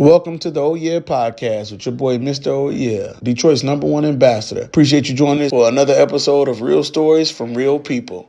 Welcome to the Oh Yeah podcast with your boy, Mr. Oh Yeah, Detroit's #1 ambassador. Appreciate you joining us for another episode of Real Stories from Real People.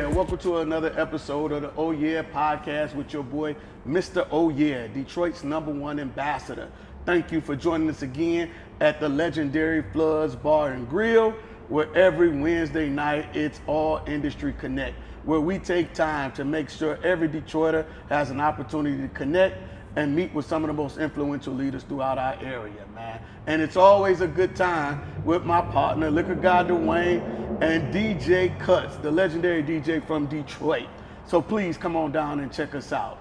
Welcome to another episode of the Oh Yeah podcast with your boy, Mr. Oh Yeah, Detroit's #1 ambassador. Thank you for joining us again at the legendary Floods Bar and Grill, where every Wednesday night it's All Industry Connect, where we take time to make sure every Detroiter has an opportunity to connect and meet with some of the most influential leaders throughout our area, man. And it's always a good time with my partner, Liquor Guy Dwayne, and DJ Cuts, the legendary DJ from Detroit. So please come on down and check us out.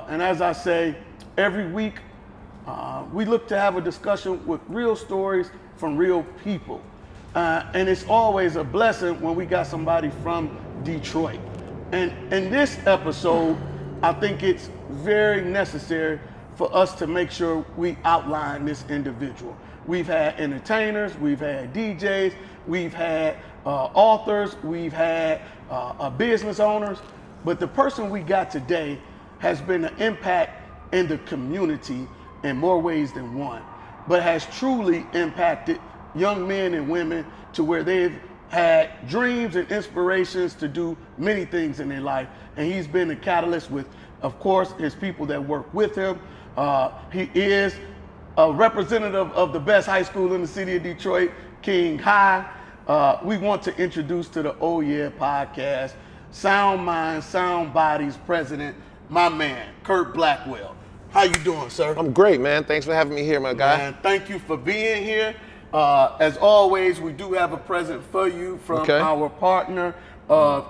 And as I say, every week, we look to have a discussion with real stories from real people. And it's always a blessing when we got somebody from Detroit. And in this episode, I think it's very necessary for us to make sure we outline this individual. We've had entertainers, we've had DJs, we've had authors, we've had business owners, but the person we got today has been an impact in the community in more ways than one, but has truly impacted young men and women to where they've had dreams and inspirations to do many things in their life. And he's been a catalyst with, of course, his people that work with him. He is a representative of the best high school in the city of Detroit, King High. We want to introduce to the Oh Yeah podcast, Sound Mind, Sound Bodies president, my man, Curt Blackwell. How you doing, sir? I'm great, man. Thanks for having me here, my guy. Man, thank you for being here. As always, we do have a present for you from our partner,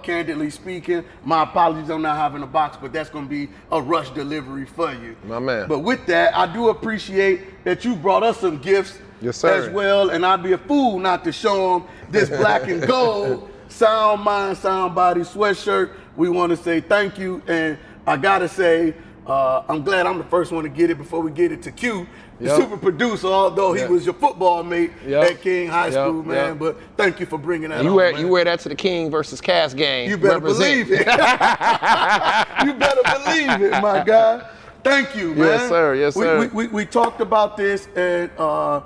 Candidly Speaking. My apologies on not having a box, but that's going to be a rush delivery for you. My man. But with that, I do appreciate that you brought us some gifts as well, and I'd be a fool not to show them this black and gold Sound Mind, Sound Body sweatshirt. We want to say thank you, and I got to say, I'm glad I'm the first one to get it before we get it to Q, the super producer, although he was your football mate at King High School, man. But thank you for bringing that up. You wear that to the King versus Cass game. You better believe it. You better believe it, my guy. Thank you, man. Yes, sir. Yes, sir. We talked about this in a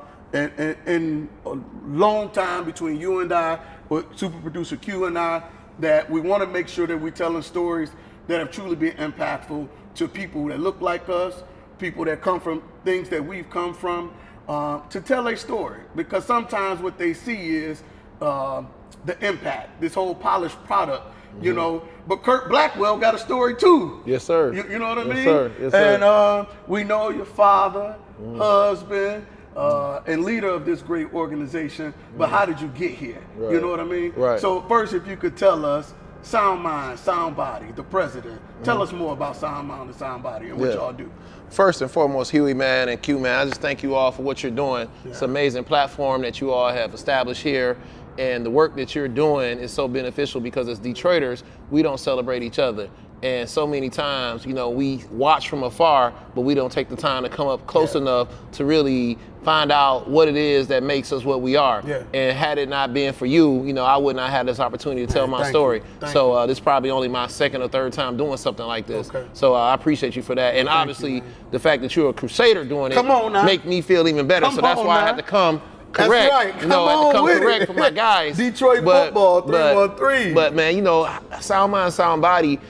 long time between you and I, with super producer Q and I, that we want to make sure that we're telling stories that have truly been impactful to people that look like us, people that come from things that we've come from, to tell a story. Because sometimes what they see is the impact, this whole polished product, you know. But Curt Blackwell got a story too. Yes, sir. You know what I mean? Yes, sir. Yes, sir. And we know your father, husband, and leader of this great organization. But how did you get here? Right. You know what I mean? Right. So first, if you could tell us, Sound Mind, Sound Body, the president. Tell us more about Sound Mind and Sound Body and what y'all do. First and foremost, Huey, man, and Q, man, I just thank you all for what you're doing. It's an amazing platform that you all have established here, and the work that you're doing is so beneficial because as Detroiters, we don't celebrate each other. And so many times, you know, we watch from afar, but we don't take the time to come up close enough to really find out what it is that makes us what we are. And had it not been for you, you know, I would not have this opportunity to tell my story. So this is probably only my second or third time doing something like this. So I appreciate you for that. And obviously, the fact that you're a crusader doing it make me feel even better. So that's why I had to come correct. That's right. You know, I had to come correct for my guys. Detroit football, 313. But man, you know, Sound Mind, Sound Body,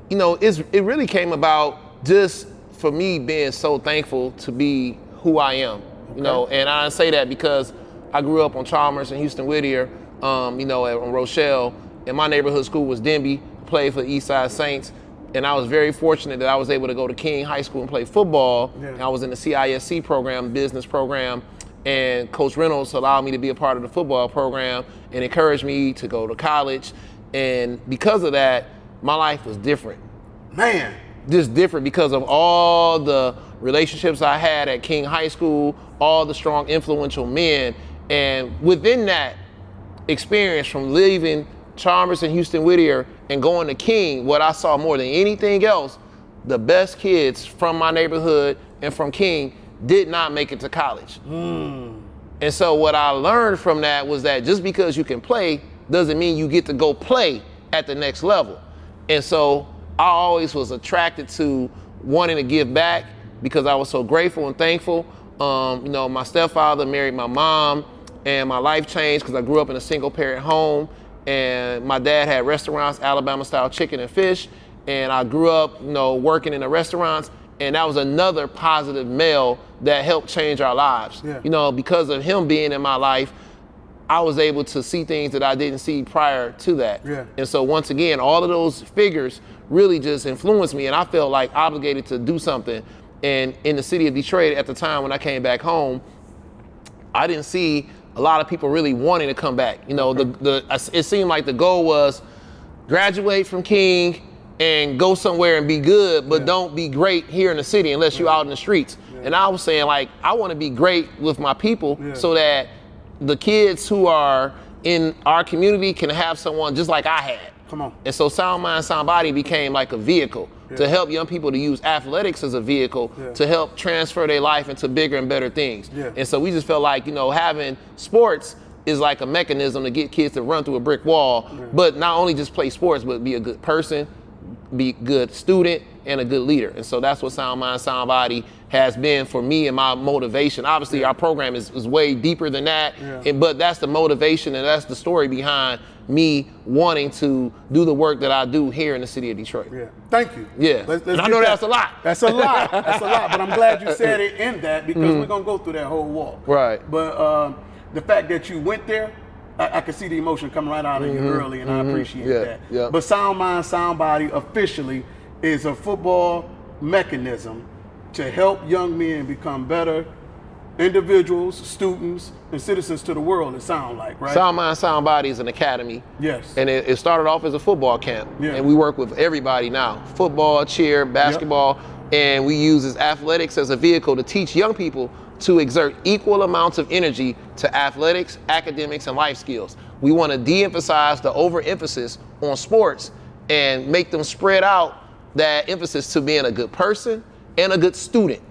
you know, it really came about just for me being so thankful to be who I am, you know, and I say that because I grew up on Chalmers and Houston Whittier, you know, on Rochelle, and my neighborhood school was Denby, played for the Eastside Saints, And I was very fortunate that I was able to go to King High School and play football. Yeah. And I was in the CISC program, business program, and Coach Reynolds allowed me to be a part of the football program and encouraged me to go to college. And because of that, my life was different. Man. Just different because of all the relationships I had at King High School, all the strong, influential men. And within that experience from leaving Chalmers and Houston Whittier and going to King, what I saw more than anything else, the best kids from my neighborhood and from King did not make it to college. And so what I learned from that was that just because you can play doesn't mean you get to go play at the next level. And so I always was attracted to wanting to give back because I was so grateful and thankful. You know, my stepfather married my mom and my life changed because I grew up in a single parent home. And my dad had restaurants, Alabama style chicken and fish. And I grew up, you know, working in the restaurants. And that was another positive male that helped change our lives. Yeah. You know, because of him being in my life, I was able to see things that I didn't see prior to that. Yeah. And so once again, all of those figures really just influenced me, and I felt like obligated to do something. And in the city of Detroit at the time when I came back home, I didn't see a lot of people really wanting to come back. You know, it seemed like the goal was graduate from King and go somewhere and be good, but don't be great here in the city unless you're out in the streets. And I was saying, like, I want to be great with my people so that the kids who are in our community can have someone just like I had. Come on. And so Sound Mind, Sound Body became like a vehicle to help young people to use athletics as a vehicle to help transfer their life into bigger and better things. And so we just felt like, you know, having sports is like a mechanism to get kids to run through a brick wall, but not only just play sports, but be a good person, be a good student, and a good leader. And so that's what Sound Mind, Sound Body has been for me and my motivation. Obviously, our program is way deeper than that, but that's the motivation and that's the story behind me wanting to do the work that I do here in the city of Detroit. Yeah. Thank you. Yeah. Let's and I know that's a lot. That's a lot. That's a lot. But I'm glad you said it in that because we're going to go through that whole walk. Right. But the fact that you went there, I can see the emotion coming right out of you early, and I appreciate that. Yeah. But Sound Mind, Sound Body officially is a football mechanism to help young men become better individuals, students, and citizens to the world, it sounds like, right? Sound Mind, Sound Body is an academy. Yes. And it started off as a football camp. Yeah. And we work with everybody now. Football, cheer, basketball, and we use athletics as a vehicle to teach young people to exert equal amounts of energy to athletics, academics, and life skills. We want to de-emphasize the overemphasis on sports and make them spread out that emphasis to being a good person and a good student.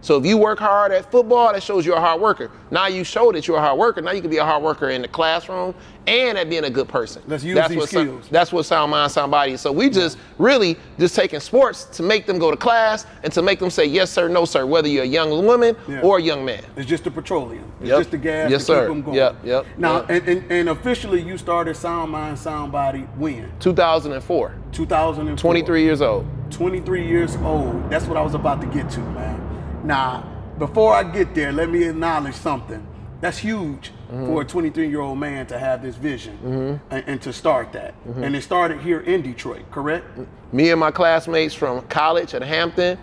So if you work hard at football, that shows you're a hard worker. Now you show that you're a hard worker. Now you can be a hard worker in the classroom and at being a good person. Let's use these skills. That's what Sound Mind, Sound Body is. So we just really just taking sports to make them go to class and to make them say yes sir, no sir, whether you're a young woman or a young man. It's just the petroleum. It's just the gas to keep them going. Yep. Now, and officially you started Sound Mind, Sound Body when? 2004. 2004. 23 years old. 23 years old. That's what I was about to get to, man. Now, before I get there, let me acknowledge something. That's huge for a 23-year-old man to have this vision and to start that. And it started here in Detroit, correct? Me and my classmates from college at Hampton,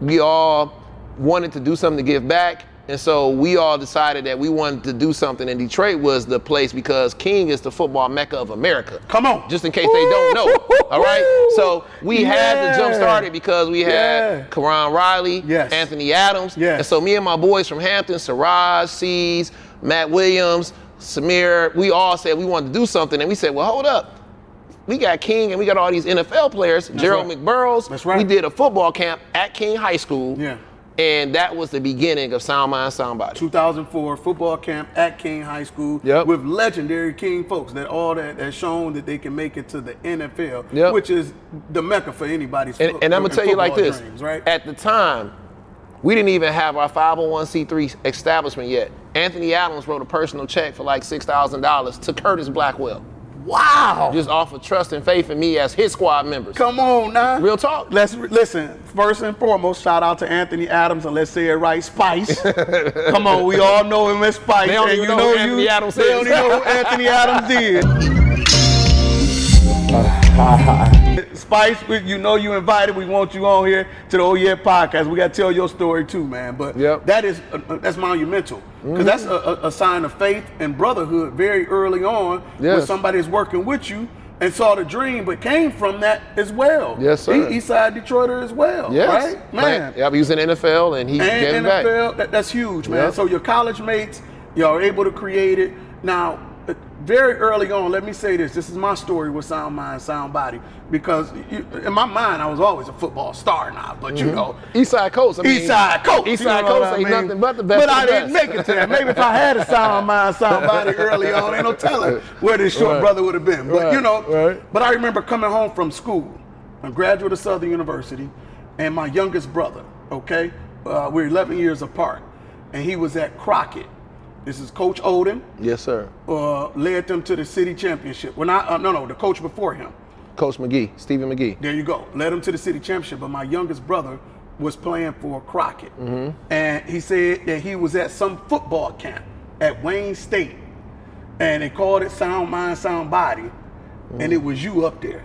we all wanted to do something to give back. And so we all decided that we wanted to do something, and Detroit was the place because King is the football mecca of America. Come on. Just in case they don't know, all right? So we had to jump start it because we had Karan Riley, Anthony Adams. And so me and my boys from Hampton, Siraj, Seas, Matt Williams, Samir, we all said we wanted to do something, and we said, well, hold up. We got King and we got all these NFL players, Gerald McBurrows. That's right. We did a football camp at King High School. And that was the beginning of Sound Mind, Sound Body. 2004 football camp at King High School with legendary King folks that has shown that they can make it to the NFL, which is the mecca for anybody's and I'm gonna tell you like this, dreams, right? At the time, we didn't even have our 501c3 establishment yet. Anthony Adams wrote a personal check for like $6,000 to Curt Blackwell. Wow! Just off of trust and faith in me as his squad members. Come on now. Real talk. Listen, first and foremost, shout out to Anthony Adams, and let's say it right, Spice. Come on, we all know him as Spice. They don't even know who Anthony Adams is. They don't even know who Anthony Adams is. Spice, you know you invited. We want you on here to the Oh Yeah podcast. We got to tell your story too, man. But that's monumental because that's a sign of faith and brotherhood very early on when somebody is working with you and saw the dream, but came from that as well. Yes, sir. Eastside Detroiter as well, right? Man. He was in the NFL and he came back. That's huge, man. So your college mates, y'all are able to create it. Now, very early on, let me say this. This is my story with Sound Mind, Sound Body. Because in my mind, I was always a football star now. But you know. Eastside Coast. Eastside Coast. Eastside Coast ain't nothing but the best. But I didn't make it to that. Maybe if I had a Sound Mind, Sound Body early on, ain't no telling where this short brother would have been. But you know, but I remember coming home from school, a graduate of Southern University, and my youngest brother, we're 11 years apart, and he was at Crockett. This is Coach Oden. Yes, sir. Led them to the city championship. The coach before him. Coach McGee, Stephen McGee. There you go. Led them to the city championship, but my youngest brother was playing for Crockett. And he said that he was at some football camp at Wayne State, and they called it Sound Mind, Sound Body, and it was you up there.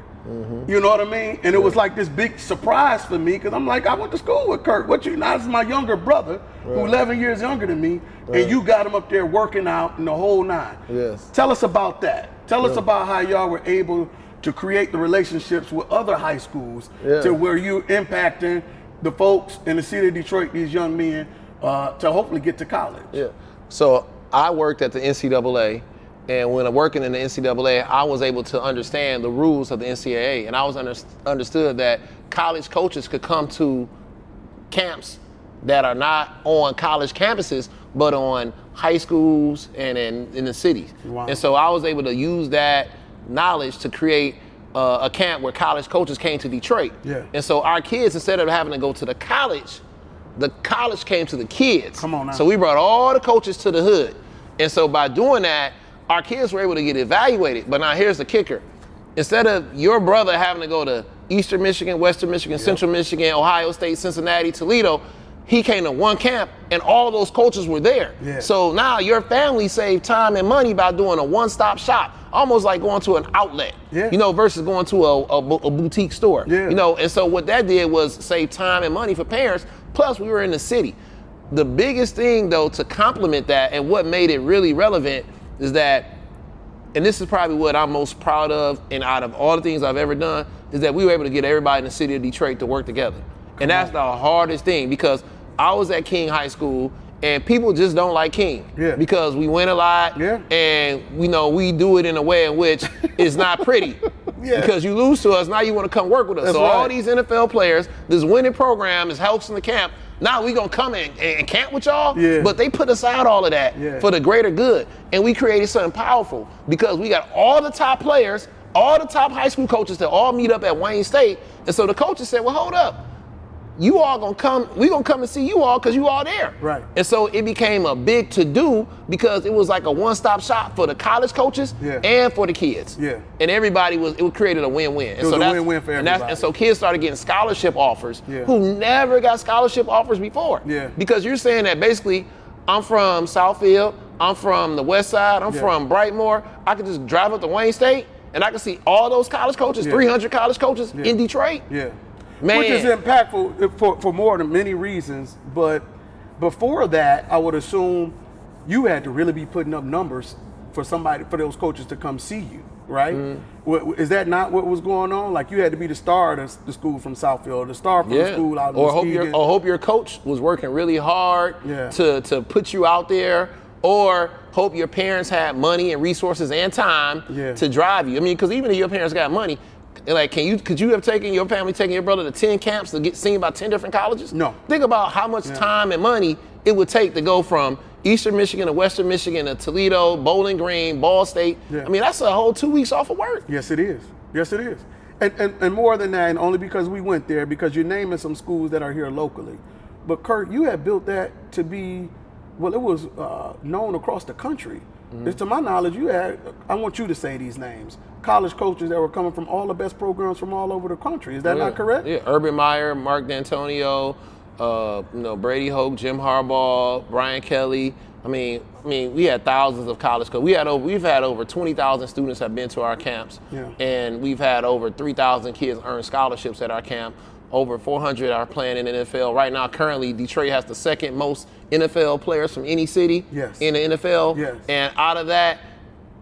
You know what I mean? And it was like this big surprise for me because I'm like, I went to school with Curt. This is my younger brother, who's 11 years younger than me, and you got him up there working out in the whole nine. Yes. Tell us about that. Tell us about how y'all were able to create the relationships with other high schools to where you're impacting the folks in the city of Detroit, these young men, to hopefully get to college. Yeah. So I worked at the NCAA. And when I'm working in the NCAA, I was able to understand the rules of the NCAA, and I was understood that college coaches could come to camps that are not on college campuses, but on high schools and in the cities. Wow. And so I was able to use that knowledge to create a camp where college coaches came to Detroit. Yeah. And so our kids, instead of having to go to the college came to the kids. Come on now. So we brought all the coaches to the hood. And so by doing that, our kids were able to get evaluated. But now here's the kicker. Instead of your brother having to go to Eastern Michigan, Western Michigan, Central Michigan, Ohio State, Cincinnati, Toledo, he came to one camp and all those coaches were there. Yeah. So now your family saved time and money by doing a one-stop shop, almost like going to an outlet, versus going to a boutique store. Yeah. And so what that did was save time and money for parents, plus we were in the city. The biggest thing though to complement that and what made it really relevant is that, and this is probably what I'm most proud of, and out of all the things I've ever done, is that we were able to get everybody in the city of Detroit to work together. And that's the hardest thing, because I was at King High School and people just don't like King because we win a lot and we do it in a way in which is not pretty. Because you lose to us, now you want to come work with us. That's so right. all these NFL players, this winning program is hosting the camp. Now we gonna come in and camp with y'all, but they put aside all of that for the greater good. And we created something powerful because we got all the top players, all the top high school coaches that all meet up at Wayne State. And so the coaches said, well, hold up. You all gonna come, we gonna come and see you all because you all there. Right. And so it became a big to-do because it was like a one-stop shop for the college coaches and for the kids. Yeah. And everybody it created a win-win. It was a win-win for everybody. And so kids started getting scholarship offers who never got scholarship offers before. Yeah. Because you're saying that basically, I'm from Southfield, I'm from the West Side, I'm from Brightmoor, I could just drive up to Wayne State and I could see all those college coaches, 300 college coaches in Detroit. Yeah. Man. Which is impactful for more than many reasons, but before that, I would assume you had to really be putting up numbers for those coaches to come see you, right? Is that not what was going on? Like you had to be the star of the school from Southfield, the star from the school out of Muskegon. Or hope your coach was working really hard to put you out there, or hope your parents had money and resources and time to drive you. I mean, because even if your parents got money, like, could you have taken your brother to 10 camps to get seen by 10 different colleges? No. Think about how much time and money it would take to go from Eastern Michigan to Western Michigan to Toledo, Bowling Green, Ball State. Yeah. I mean, that's a whole 2 weeks off of work. Yes, it is. Yes, it is. And more than that, and only because we went there, because you're naming some schools that are here locally. But Curt, you had built that to be, well, it was known across the country. To my knowledge, I want you to say these names, college coaches that were coming from all the best programs from all over the country. Is that not correct? Yeah, Urban Meyer, Mark D'Antonio, Brady Hoke, Jim Harbaugh, Brian Kelly, I mean, we had thousands of college coaches. We've had over 20,000 students have been to our camps, and we've had over 3,000 kids earn scholarships at our camp. Over 400 are playing in the NFL. Right now, currently, Detroit has the second most NFL players from any city in the NFL. Yes. And out of that,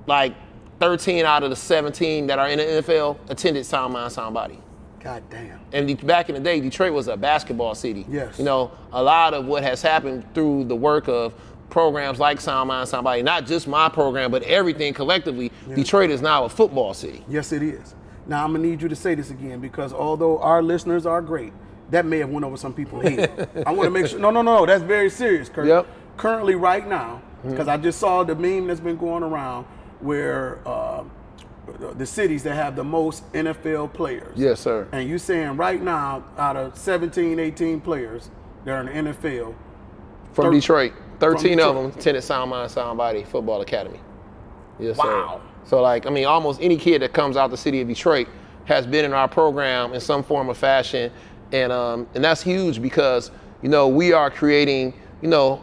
like 13 out of the 17 that are in the NFL attended Sound Mind, Sound Body. God damn. And back in the day, Detroit was a basketball city. Yes. You know, a lot of what has happened through the work of programs like Sound Mind, Sound Body, not just my program, but everything collectively, Detroit is now a football city. Yes, it is. Now, I'm going to need you to say this again, because although our listeners are great, that may have went over some people's head. I want to make sure, no, that's very serious, Curt. Yep. Currently, right now, because I just saw the meme that's been going around where the cities that have the most NFL players. Yes, sir. And you saying right now, out of 17, 18 players that are in the NFL. From Detroit, 13 of them Detroit. attended Sound Mind, Sound Body Football Academy. Yes, Wow. sir. So like, I mean, almost any kid that comes out the city of Detroit has been in our program in some form or fashion. And that's huge because, you know, we are creating, you know,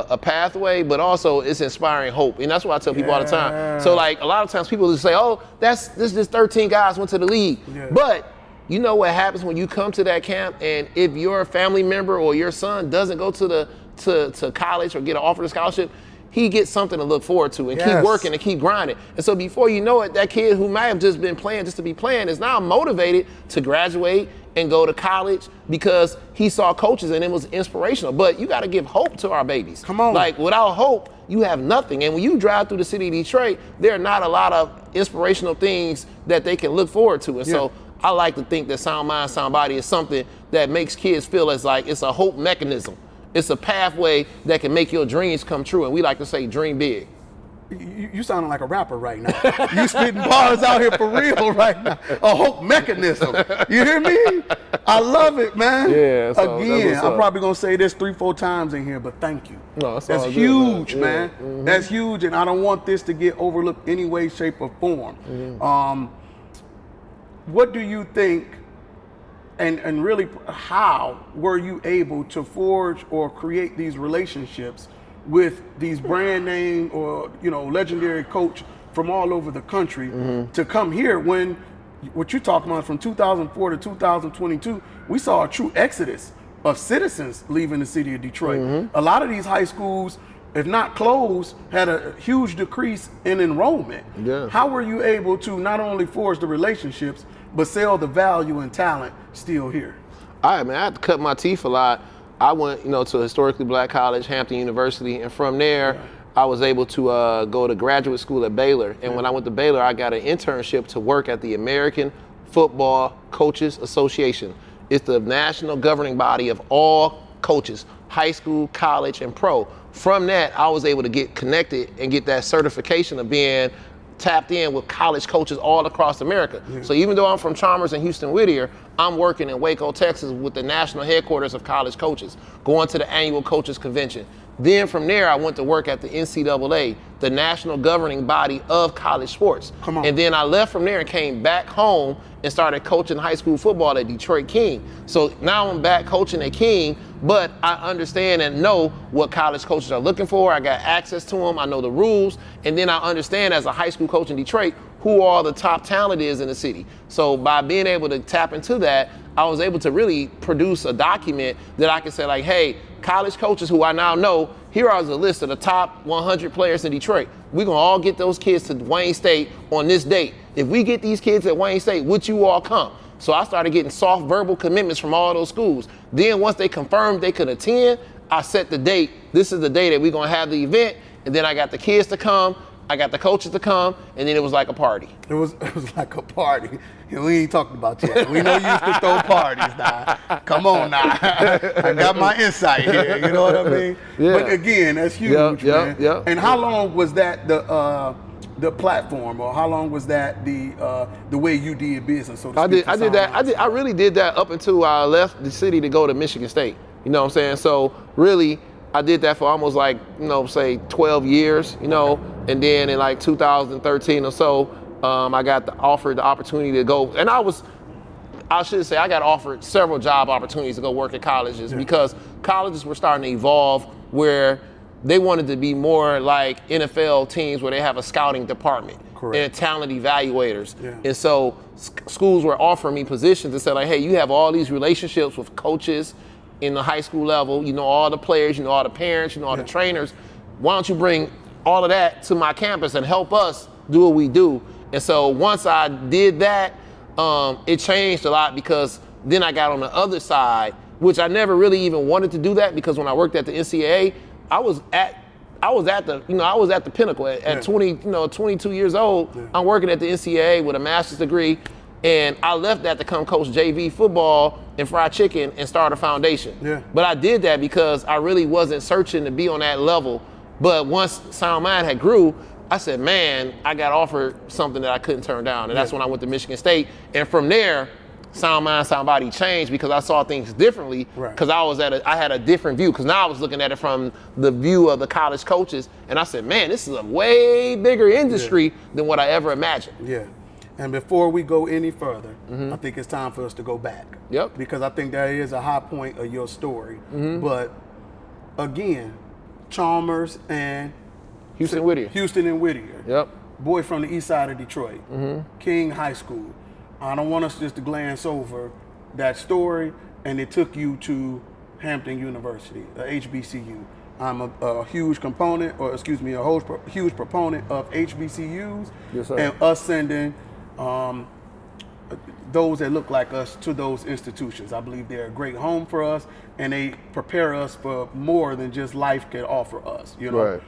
a pathway, but also it's inspiring hope. And that's what I tell people all the time. So like a lot of times people just say, oh, this 13 guys went to the league. Yeah. But you know what happens when you come to that camp, and if your family member or your son doesn't go to college or get an offer to scholarship, he gets something to look forward to and keep working and keep grinding. And so before you know it, that kid who might have just been playing just to be playing is now motivated to graduate and go to college because he saw coaches and it was inspirational. But you got to give hope to our babies. Come on. Like without hope, you have nothing. And when you drive through the city of Detroit, there are not a lot of inspirational things that they can look forward to. And so I like to think that Sound Mind, Sound Body is something that makes kids feel as like it's a hope mechanism. It's a pathway that can make your dreams come true. And we like to say, dream big. You sounding like a rapper right now. You spitting bars out here for real right now. A hope mechanism. You hear me? I love it, man. Yeah. So again, I'm probably gonna say this 3-4 times in here, but thank you. No, that's huge, man. That's huge, and I don't want this to get overlooked any way, shape, or form. What do you think? And really, how were you able to forge or create these relationships with these brand name or, you know, legendary coach from all over the country to come here when what you're talking about from 2004 to 2022, we saw a true exodus of citizens leaving the city of Detroit. A lot of these high schools, if not closed, had a huge decrease in enrollment. How were you able to not only forge the relationships, but sell the value and talent still here? All right, man, I had to cut my teeth a lot. I went, you know, to a historically black college, Hampton University, and from there, I was able to go to graduate school at Baylor. And when I went to Baylor, I got an internship to work at the American Football Coaches Association. It's the national governing body of all coaches, high school, college, and pro. From that, I was able to get connected and get that certification of being tapped in with college coaches all across America. So even though I'm from Chalmers and Houston Whittier, I'm working in Waco, Texas with the national headquarters of college coaches, going to the annual coaches convention. Then from there, I went to work at the NCAA, the national governing body of college sports. And then I left from there and came back home and started coaching high school football at Detroit King. So now I'm back coaching at King, but I understand and know what college coaches are looking for. I got access to them, I know the rules, and then I understand as a high school coach in Detroit who all the top talent is in the city. So by being able to tap into that, I was able to really produce a document that I could say like, hey, college coaches who I now know, here is a list of the top 100 players in Detroit. We're gonna all get those kids to Wayne State on this date. If we get these kids at Wayne State, would you all come? So I started getting soft verbal commitments from all those schools. Then once they confirmed they could attend, I set the date. This is the day that we're gonna have the event. And then I got the kids to come, I got the coaches to come, and then it was like a party. It was like a party. We ain't talking about yet. We know you used to throw parties now. Come on now. I got my insight here, you know what I mean? But again, that's huge, man. And how long was that the platform, or how long was that the way you did business? So to speak, I really did that up until I left the city to go to Michigan State. You know what I'm saying? So really, I did that for almost like, you know, say 12 years, you know, and then in like 2013 or so, I got offered the opportunity to go, and I should say I got offered several job opportunities to go work at colleges because colleges were starting to evolve where they wanted to be more like NFL teams where they have a scouting department. Correct. And talent evaluators. Yeah. And so schools were offering me positions and said like, hey, you have all these relationships with coaches in the high school level, you know all the players, you know all the parents, you know all the trainers. Why don't you bring all of that to my campus and help us do what we do? And so once I did that, it changed a lot because then I got on the other side, which I never really even wanted to do that because when I worked at the NCAA, I was at the pinnacle at 22 years old. Yeah. I'm working at the NCAA with a master's degree, and I left that to come coach JV football and fried chicken and start a foundation. Yeah. But I did that because I really wasn't searching to be on that level. But once Sound Mind had grew, I said, man, I got offered something that I couldn't turn down. And that's when I went to Michigan State. And from there, Sound Mind, Sound Body changed because I saw things differently because I had a different view because now I was looking at it from the view of the college coaches and I said, man, this is a way bigger industry than what I ever imagined. Yeah. And before we go any further, I think it's time for us to go back. Yep. Because I think that is a high point of your story. But again, Chalmers and Houston and Whittier. Yep. Boy from the east side of Detroit. King High School. I don't want us just to glance over that story, and it took you to Hampton University, a HBCU. I'm a huge proponent of HBCUs, yes, sir. And us sending those that look like us to those institutions. I believe they're a great home for us, and they prepare us for more than just life can offer us. You know. Right.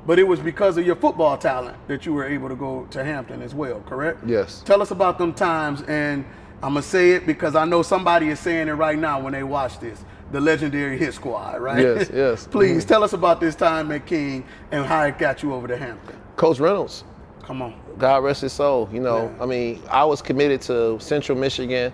But it was because of your football talent that you were able to go to Hampton as well, correct? Yes. Tell us about them times, and I'm going to say it because I know somebody is saying it right now when they watch this, the legendary Hit Squad, right? Yes, yes. Please tell us about this time at King and how it got you over to Hampton. Coach Reynolds. Come on. God rest his soul. You know, I mean, I was committed to Central Michigan,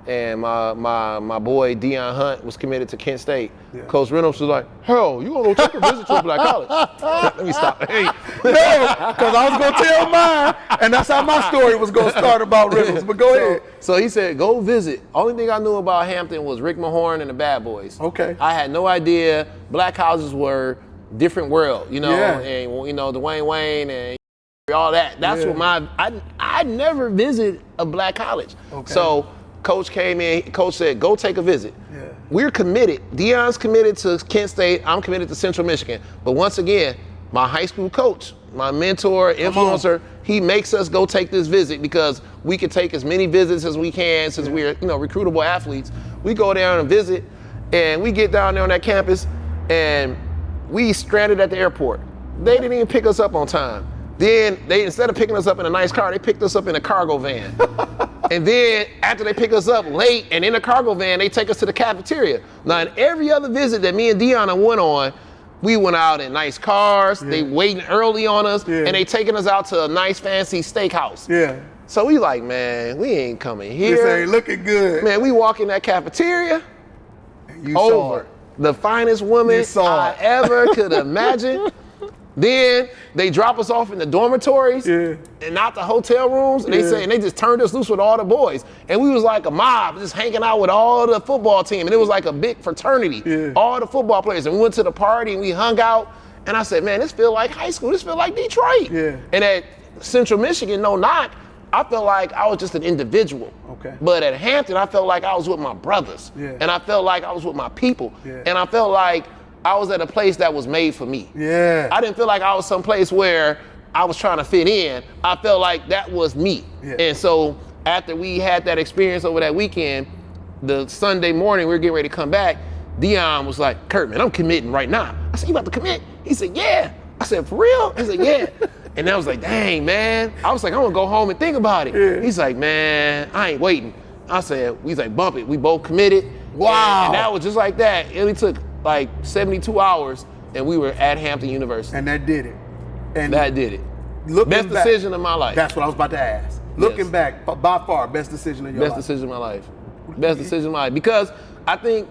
and my boy Deion Hunt was committed to Kent State. Yeah. Coach Reynolds was like, hell, you gonna go take a visit to a black college? Let me stop. Hey. No, because I was gonna tell mine, and that's how my story was gonna start about Reynolds. But go ahead. So he said, go visit. Only thing I knew about Hampton was Rick Mahorn and the Bad Boys. Okay. I had no idea black colleges were different world, you know, and you know, Dwayne Wayne and all that. That's what I never visited a black college. Okay. So Coach came in, Coach said, go take a visit. Yeah. We're committed. Deion's committed to Kent State, I'm committed to Central Michigan. But once again, my high school coach, my mentor, influencer, he makes us go take this visit because we can take as many visits as we can since we're, you know, recruitable athletes. We go down and visit, and we get down there on that campus, and we stranded at the airport. They didn't even pick us up on time. Then they, instead of picking us up in a nice car, they picked us up in a cargo van. And then after they pick us up late and in a cargo van, they take us to the cafeteria. Now in every other visit that me and Deion went on, we went out in nice cars, they waiting early on us, and they taking us out to a nice fancy steakhouse. Yeah. So we like, man, we ain't coming here. This ain't looking good. Man, we walk in that cafeteria, you saw it. The finest woman I ever could imagine. Then they drop us off in the dormitories and not the hotel rooms. And they say, and they just turned us loose with all the boys. And we was like a mob, just hanging out with all the football team. And it was like a big fraternity, all the football players. And we went to the party and we hung out. And I said, man, this feel like high school. This feel like Detroit. And at Central Michigan, no knock, I felt like I was just an individual. But at Hampton, I felt like I was with my brothers. And I felt like I was with my people. And I felt like I was at a place that was made for me. I didn't feel like I was someplace where I was trying to fit in. I felt like that was me. And so after we had that experience over that weekend, the Sunday morning we were getting ready to come back, Deion was like, Curt, man, I'm committing right now. I said, you about to commit? He said, yeah. I said, for real? He said, yeah. And I was like, dang, man. I was like, I'm gonna go home and think about it. He's like, man, I ain't waiting. I said, he's like, bump it. We both committed. Wow. And that was just like that. It only took like 72 hours and we were at Hampton University. And that did it. And that did it. Best decision of my life. That's what I was about to ask. Looking back, by far, best decision of your life. Best decision of my life. Best decision of my life. Because I think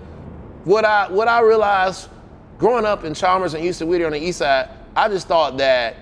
what I realized growing up in Chalmers and Houston Whittier on the east side, I just thought that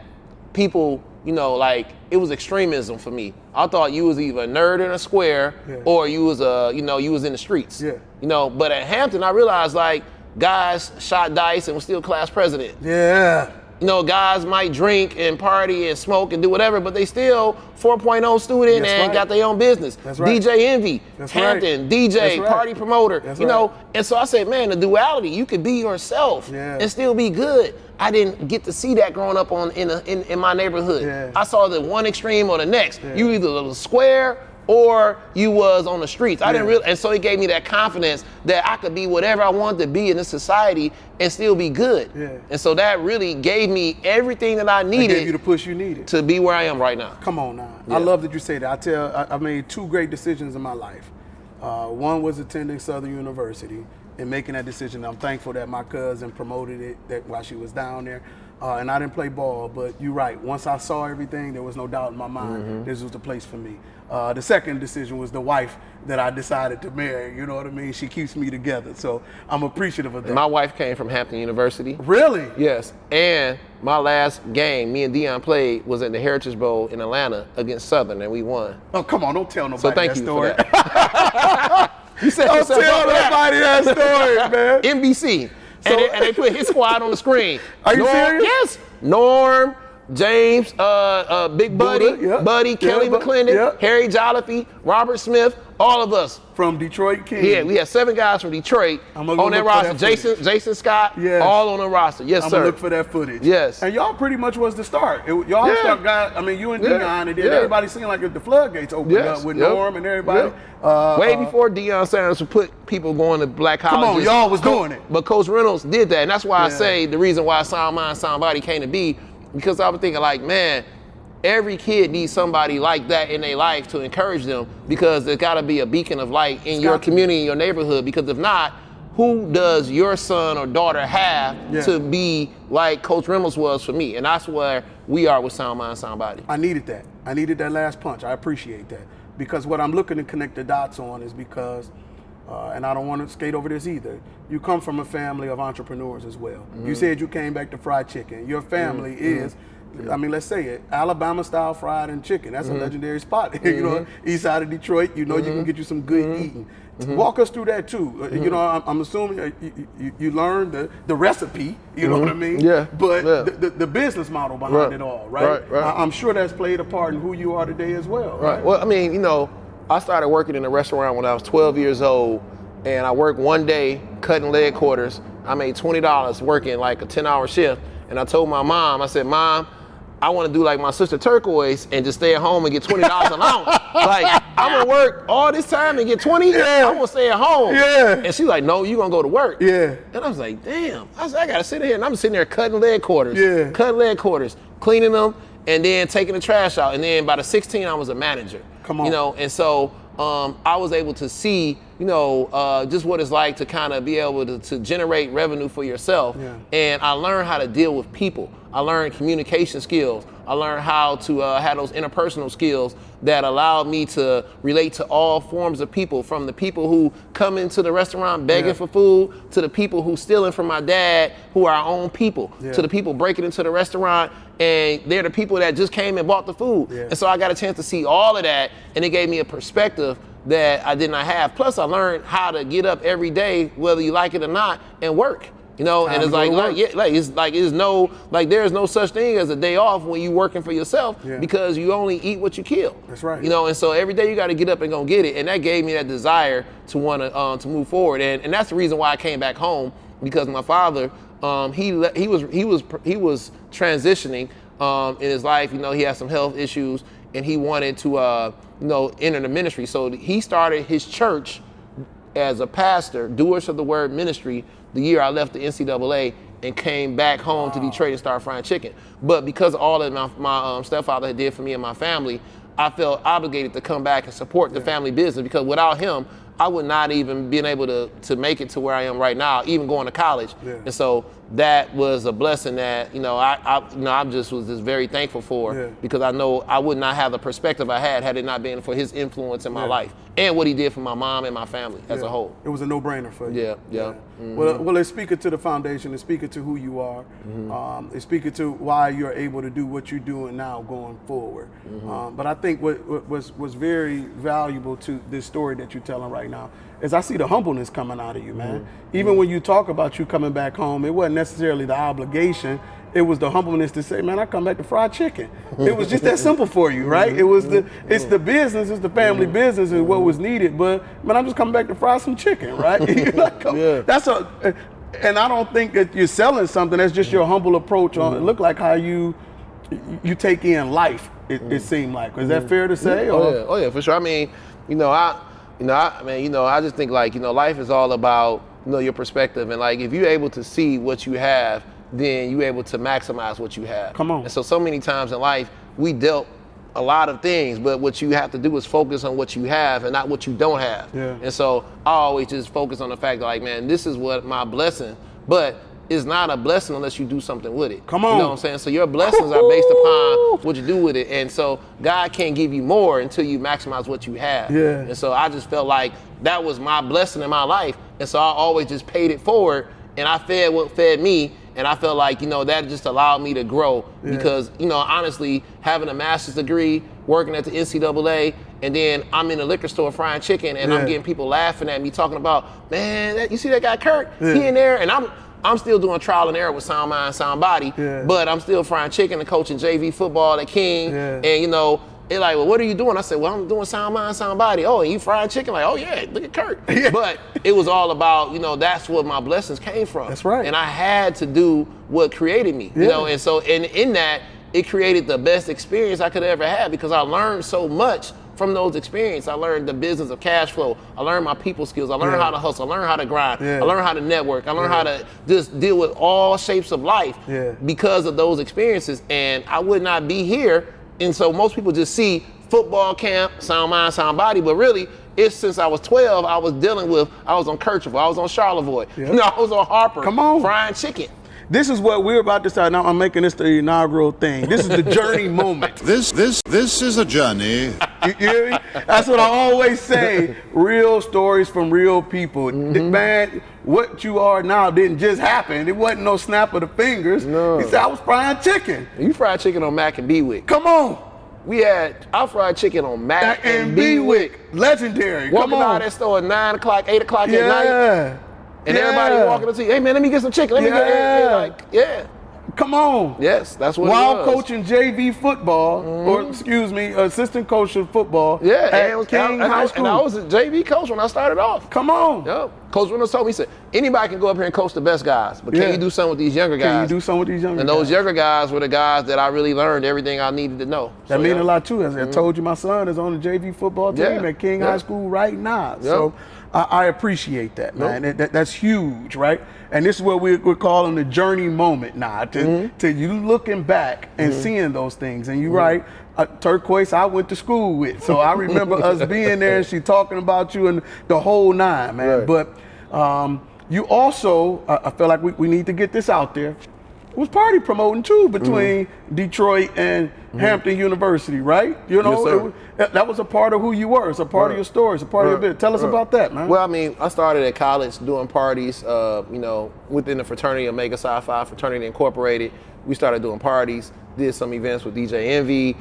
people, you know, like it was extremism for me. I thought you was either a nerd in a square or you was you know, you was in the streets. You know, but at Hampton I realized like guys shot dice and was still class president. Yeah. You know, guys might drink and party and smoke and do whatever, but they still 4.0 student That's and right. got their own business. That's right. DJ Envy, That's Hampton, right. DJ, That's right. party promoter, That's you know. right. And so I said, man, the duality, you could be yourself and still be good. I didn't get to see that growing up in my neighborhood. Yeah. I saw the one extreme or the next. Yeah. You either was square or you was on the streets. I didn't and so it gave me that confidence that I could be whatever I wanted to be in this society and still be good. Yeah. And so that really gave me everything that I needed. It gave you the push you needed to be where I am right now. Come on now. Yeah. I love that you say that. I made 2 great decisions in my life. One was attending Southern University and making that decision. I'm thankful that my cousin promoted it while she was down there. And I didn't play ball, but you're right. Once I saw everything, there was no doubt in my mind this was the place for me. The second decision was the wife that I decided to marry. You know what I mean? She keeps me together, so I'm appreciative of that. My wife came from Hampton University. Really? Yes. And my last game, me and Dion played, was at the Heritage Bowl in Atlanta against Southern, and we won. Oh, come on, don't tell nobody So thank that you story. for that. You said Don't yourself tell up for that. nobody that story, man. NBC. And they put his squad on the screen. Are you serious? Yes. Norm, James, Big Buddy, Buddha, yeah. Buddy, Kelly Yeah, McClendon, yeah. Harry Jolliffe, Robert Smith, all of us. From Detroit King. Yeah, we had 7 guys from Detroit I'm gonna on that look for roster. that footage. Jason Scott, Yes. all on the roster. Yes, I'm sir. gonna look for that footage. Yes. And y'all pretty much was the start. Y'all Yeah. start guys. I mean, you and Yeah. Dion, and then Yeah. everybody seemed like the floodgates opened Yes. up with Yep. Norm and everybody. Yep. Way before Deion Sanders would put people going to black colleges. Come on, y'all was doing it. But Coach Reynolds did that, and that's why I Yeah. say the reason why Sound Mind, Sound Body came to be, because I was thinking like, man, every kid needs somebody like that in their life to encourage them, because there's got to be a beacon of light in your community, in your neighborhood, because if not, who does your son or daughter have to be like Coach Reynolds was for me? And that's where we are with Sound Mind, Sound Body. I needed that. I needed that last punch. I appreciate that. Because what I'm looking to connect the dots on is because, and I don't want to skate over this either, you come from a family of entrepreneurs as well. You said you came back to fried chicken. Your family is, I mean, let's say it, Alabama style fried and chicken. That's a legendary spot. You know, east side of Detroit, you know, you can get you some good eating. Walk us through that too. You know, I'm assuming you learned the recipe, you know what I mean? Yeah. But the business model behind it all, right? Right. I'm sure that's played a part in who you are today as well, right? Well, I mean, you know, I started working in a restaurant when I was 12 years old, and I worked one day cutting leg quarters. I made $20 working like a 10-hour shift, and I told my mom, I said, Mom, I want to do like my sister Turquoise and just stay at home and get $20 allowance. Like, I'm gonna work all this time and get 20. Yeah. I'm gonna stay at home. Yeah. And she's like, no, you gonna go to work. Yeah. And I was like, damn. I said, I gotta sit here, and I'm sitting there cutting leg quarters. Yeah. Cutting leg quarters, cleaning them, and then taking the trash out. And then by the 16, I was a manager. Come on. You know, and so I was able to see, you know, just what it's like to kind of be able to generate revenue for yourself. Yeah. And I learned how to deal with people. I learned communication skills. I learned how to have those interpersonal skills that allowed me to relate to all forms of people, from the people who come into the restaurant begging for food, to the people who stealing from my dad, who are our own people, to the people breaking into the restaurant, and they're the people that just came and bought the food. And so I got a chance to see all of that, and it gave me a perspective that I did not have. Plus, I learned how to get up every day, whether you like it or not, and work. You know, and it's there is no such thing as a day off when you working for yourself, because you only eat what you kill. That's right. You know, and so every day you got to get up and go get it, and that gave me that desire to want to move forward, and that's the reason why I came back home, because my father, he was transitioning in his life. You know, he had some health issues, and he wanted to enter the ministry. So he started his church as a pastor, Doers of the Word Ministry, the year I left the NCAA and came back home to Detroit and started frying chicken. But because of all that my stepfather did for me and my family, I felt obligated to come back and support the family business, because without him, I would not even been able to make it to where I am right now, even going to college. And so that was a blessing that, I was just very thankful for, because I know I would not have the perspective I had it not been for his influence in my life and what he did for my mom and my family as a whole. It was a no-brainer for you. Yeah. Well, it's speaking to the foundation, it's speaking to who you are, it's speaking to why you're able to do what you're doing now going forward. But I think what was very valuable to this story that you're telling right right now, is I see the humbleness coming out of you, man. Even when you talk about you coming back home, it wasn't necessarily the obligation. It was the humbleness to say, man, I come back to fried chicken. It was just that simple for you, right? It's the business, it's the family business is what was needed. But man, I'm just coming back to fry some chicken, right? And I don't think that you're selling something. That's just your humble approach on. It looked like how you take in life. It seemed like. Is that fair to say? Oh yeah, for sure. I mean, I just think like, life is all about, your perspective, and like if you're able to see what you have, then you're able to maximize what you have. Come on. And so many times in life, we dealt a lot of things, but what you have to do is focus on what you have and not what you don't have. Yeah. And so I always just focus on the fact that like, man, this is what my blessing, but it's not a blessing unless you do something with it. Come on. You know what I'm saying? So your blessings are based upon what you do with it. And so God can't give you more until you maximize what you have. Yeah. And so I just felt like that was my blessing in my life. And so I always just paid it forward, and I fed what fed me. And I felt like, that just allowed me to grow because, honestly, having a master's degree, working at the NCAA, and then I'm in a liquor store frying chicken, and I'm getting people laughing at me talking about, man, you see that guy Curt? He in there, and I'm still doing trial and error with Sound Mind, Sound Body, but I'm still frying chicken and coaching JV football at King, and they're like, well, what are you doing? I said, well, I'm doing Sound Mind, Sound Body. Oh, and you frying chicken? Like, oh yeah, look at Curt. But it was all about, that's what my blessings came from. That's right. And I had to do what created me, and so in that, it created the best experience I could ever have because I learned so much from those experiences. I learned the business of cash flow. I learned my people skills. I learned how to hustle. I learned how to grind. I learned how to network. I learned how to just deal with all shapes of life because of those experiences. And I would not be here. And so most people just see football camp, Sound Mind, Sound Body, but really it's since I was 12, I was on Kirchhoff, I was on Charlevoix, I was on Harper, Come on. frying chicken. This is what we're about to start. Now I'm making this the inaugural thing. This is the journey moment. This is a journey. You hear me? That's what I always say. Real stories from real people. Man, what you are now didn't just happen. It wasn't no snap of the fingers. No. He said, I was frying chicken. You fried chicken on Mac and Bewick. Come on. I fried chicken on Mac and Bewick. Legendary. Walking Come out on. that store at 9 o'clock, 8 o'clock at night. And everybody walking up to you, hey man, let me get some chicken. Let me get Come on. Yes, that's what While it was. coaching JV football, or excuse me, assistant coach of football at King High School. And I was a JV coach when I started off. Come on. Yep. Coach Reynolds told me, he said, anybody can go up here and coach the best guys, but can you do something with these younger guys? Can you do something with these younger guys? And those younger guys were the guys that I really learned everything I needed to know. That means a lot too. As I told you, my son is on the JV football team at King High School right now. So I appreciate that, man. That's huge, right? And this is what we're calling the journey moment now. To you looking back and seeing those things. And you're right, Turquoise, I went to school with. So I remember us being there and she talking about you and the whole nine, man. But you also, I feel like we need to get this out there, was party promoting too between Detroit and Hampton University, right? You know, that was a part of who you were. It's a part of your story. It's a part of your business. Tell us about that, man. Well, I mean, I started at college doing parties, within the fraternity, Omega Psi Phi Fraternity Incorporated. We started doing parties, did some events with DJ Envy,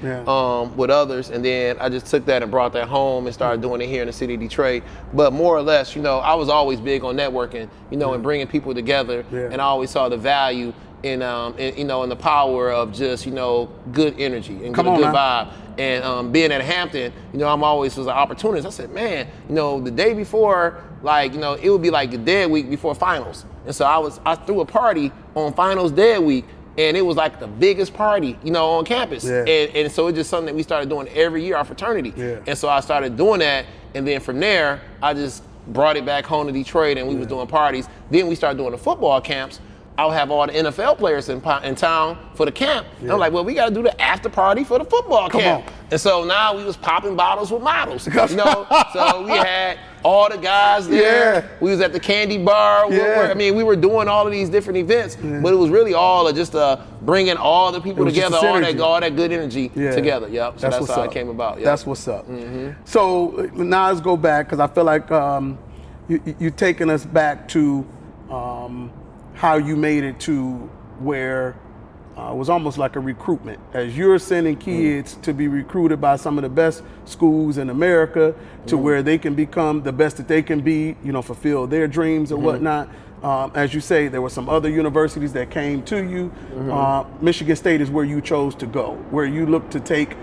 with others, and then I just took that and brought that home and started doing it here in the city of Detroit. But more or less, I was always big on networking, and bringing people together, and I always saw the value in the power of just, good energy and good vibe. And being at Hampton, I'm always was an opportunist. I said, man, the day before, it would be like the dead week before finals. And so I threw a party on finals dead week, and it was like the biggest party, on campus. And so it's just something that we started doing every year, our fraternity. And so I started doing that, and then from there, I just brought it back home to Detroit, and we was doing parties. Then we started doing the football camps. I would have all the NFL players in town for the camp. And I'm like, well, we got to do the after party for the football camp. And so now we was popping bottles with models. So we had all the guys there. We was at the candy bar. We were doing all of these different events, but it was really all of just bringing all the people together, all that good energy together. Yep. So that's how it came about. Yep. That's what's up. So now let's go back, because I feel like you're taking us back to how you made it to where was almost like a recruitment. As you're sending kids to be recruited by some of the best schools in America to where they can become the best that they can be, fulfill their dreams or whatnot. As you say, there were some other universities that came to you. Michigan State is where you chose to go, where you look to take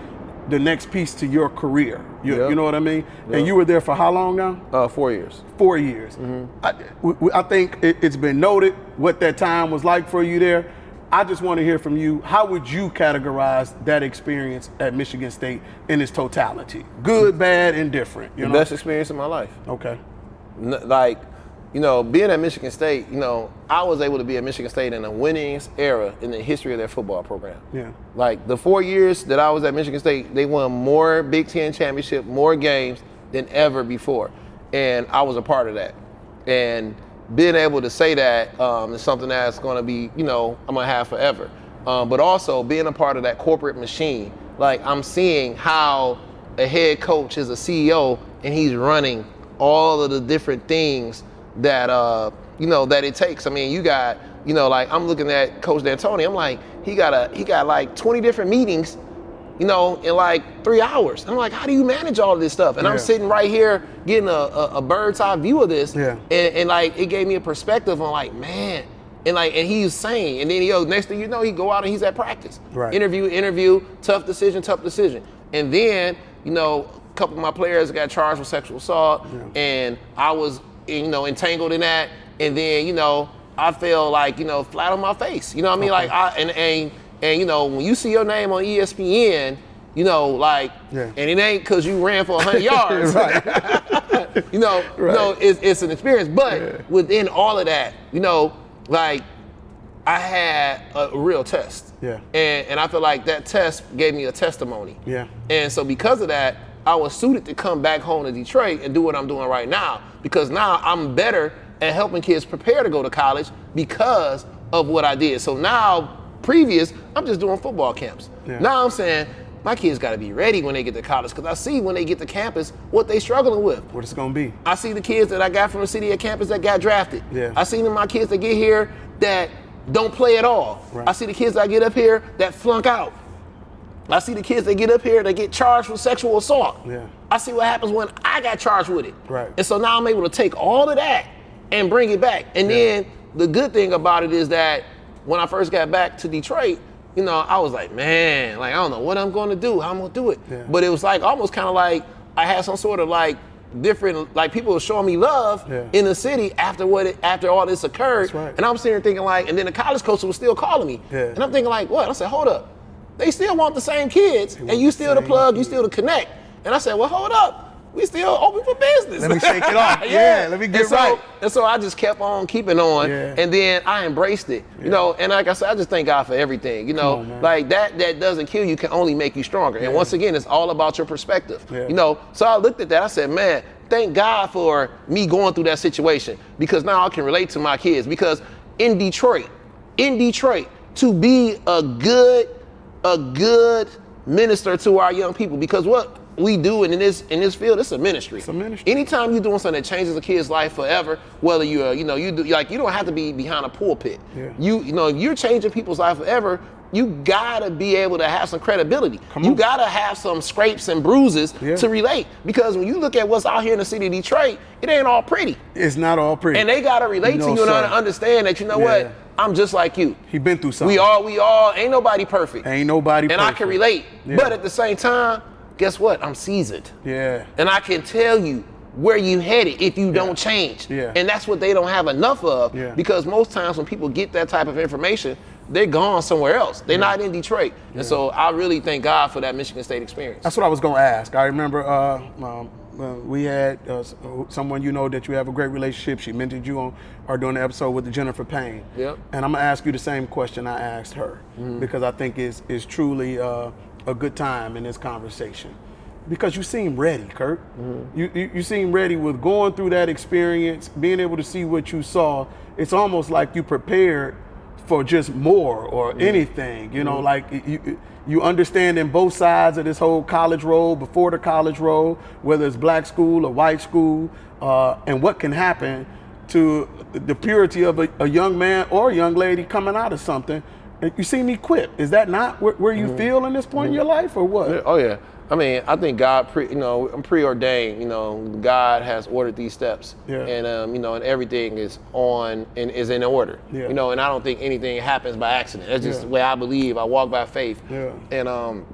the next piece to your career. You know what I mean? Yep. And you were there for how long now? 4 years. 4 years. I think it's been noted what that time was like for you there. I just want to hear from you. How would you categorize that experience at Michigan State in its totality? Good, bad, indifferent. The best experience of my life. Okay. Being at Michigan State, I was able to be at Michigan State in the winningest era in the history of their football program. Yeah. Like the 4 years that I was at Michigan State, they won more Big Ten championship, more games than ever before. And I was a part of that. And being able to say that is something that's going to be, I'm going to have forever. But also being a part of that corporate machine, like I'm seeing how a head coach is a CEO and he's running all of the different things that that it takes. I mean, you got, I'm looking at Coach D'Antoni. I'm like, he got like 20 different meetings, in like 3 hours. I'm like, how do you manage all of this stuff? And I'm sitting right here getting a bird's eye view of this. Yeah. And like, it gave me a perspective on like, man. And he's saying, and then next thing you know, he go out and he's at practice. Right. Interview, tough decision. And then, a couple of my players got charged with sexual assault, and I was entangled in that, and then I fell like flat on my face. You know what I mean? Like when you see your name on ESPN, and it ain't because you ran for 100 yards. It's an experience. But within all of that, I had a real test. Yeah. And I feel like that test gave me a testimony. Yeah. And so because of that, I was suited to come back home to Detroit and do what I'm doing right now, because now I'm better at helping kids prepare to go to college because of what I did. So now, I'm just doing football camps. Yeah. Now I'm saying, my kids got to be ready when they get to college, because I see when they get to campus what they struggling with. What it's going to be. I see the kids that I got from the city at campus that got drafted. Yeah. I see my kids that get here that don't play at all. Right. I see the kids that get up here that flunk out. I see the kids that get up here that get charged with sexual assault. Yeah. I see what happens when I got charged with it. Right. And so now I'm able to take all of that and bring it back. And then the good thing about it is that when I first got back to Detroit, I was like, man, I don't know what I'm going to do, how I'm going to do it. Yeah. But it was like almost kind of like I had some sort of like different, like people were showing me love in the city after all this occurred. Right. And I'm sitting here thinking like, and then the college coach was still calling me. Yeah. And I'm thinking like, what? I said, hold up. They still want the same kids, and you still the plug, you still the connect. And I said, well, hold up. We still open for business. Let me shake it off. Let me get right. And so I just kept on keeping on, and then I embraced it. And like I said, I just thank God for everything. Like that doesn't kill you, can only make you stronger. And once again, it's all about your perspective. Yeah. So I looked at that, I said, man, thank God for me going through that situation, because now I can relate to my kids. Because in Detroit, to be a good minister to our young people, because what we do in this field, it's a ministry. It's a ministry. Anytime you're doing something that changes a kid's life forever, whether you don't have to be behind a pulpit. Yeah. If you're changing people's life forever, you gotta be able to have some credibility. You gotta have some scrapes and bruises to relate. Because when you look at what's out here in the city of Detroit, it ain't all pretty. It's not all pretty. And they gotta relate to you and understand that, what, I'm just like you. He been through something. We all, ain't nobody perfect. Ain't nobody perfect. And I can relate. Yeah. But at the same time, guess what? I'm seasoned. Yeah. And I can tell you where you headed if you don't change. Yeah. And that's what they don't have enough of. Yeah. Because most times when people get that type of information, they're gone somewhere else. They're not in Detroit. Yeah. And so I really thank God for that Michigan State experience. That's what I was going to ask. I remember we had someone that you have a great relationship. She mentored you on doing the episode with Jennifer Payne. Yep. And I'm going to ask you the same question I asked her, because I think it's truly a good time in this conversation. Because you seem ready, Curt. You seem ready with going through that experience, being able to see what you saw. It's almost like you prepared for just more or anything, like you understanding both sides of this whole college road, before the college road, whether it's black school or white school, and what can happen to the purity of a young man or a young lady coming out of something You seem equipped. Is that not where you feel in this point in your life, or what? Oh yeah. I mean, I think God, I'm preordained. God has ordered these steps, and and everything is on and is in order. Yeah. And I don't think anything happens by accident. That's just the way I believe. I walk by faith. Yeah. And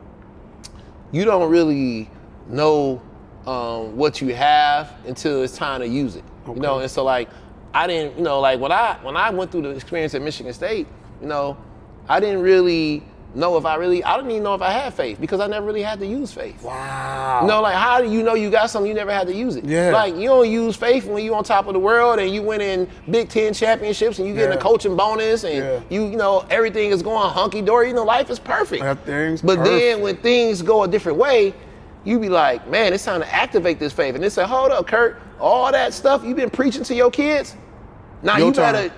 you don't really know what you have until it's time to use it. Okay. And so like I didn't, like when I went through the experience at Michigan State, I didn't really know I didn't even know if I had faith because I never really had to use faith. Wow. Like how do you know you got something you never had to use it? Yeah. Like you don't use faith when you on top of the world and you winning Big Ten championships and you getting a coaching bonus and everything is going hunky dory. Life is perfect. But then when things go a different way, you be like, man, it's time to activate this faith. And they say, hold up, Curt, all that stuff you've been preaching to your kids, now you better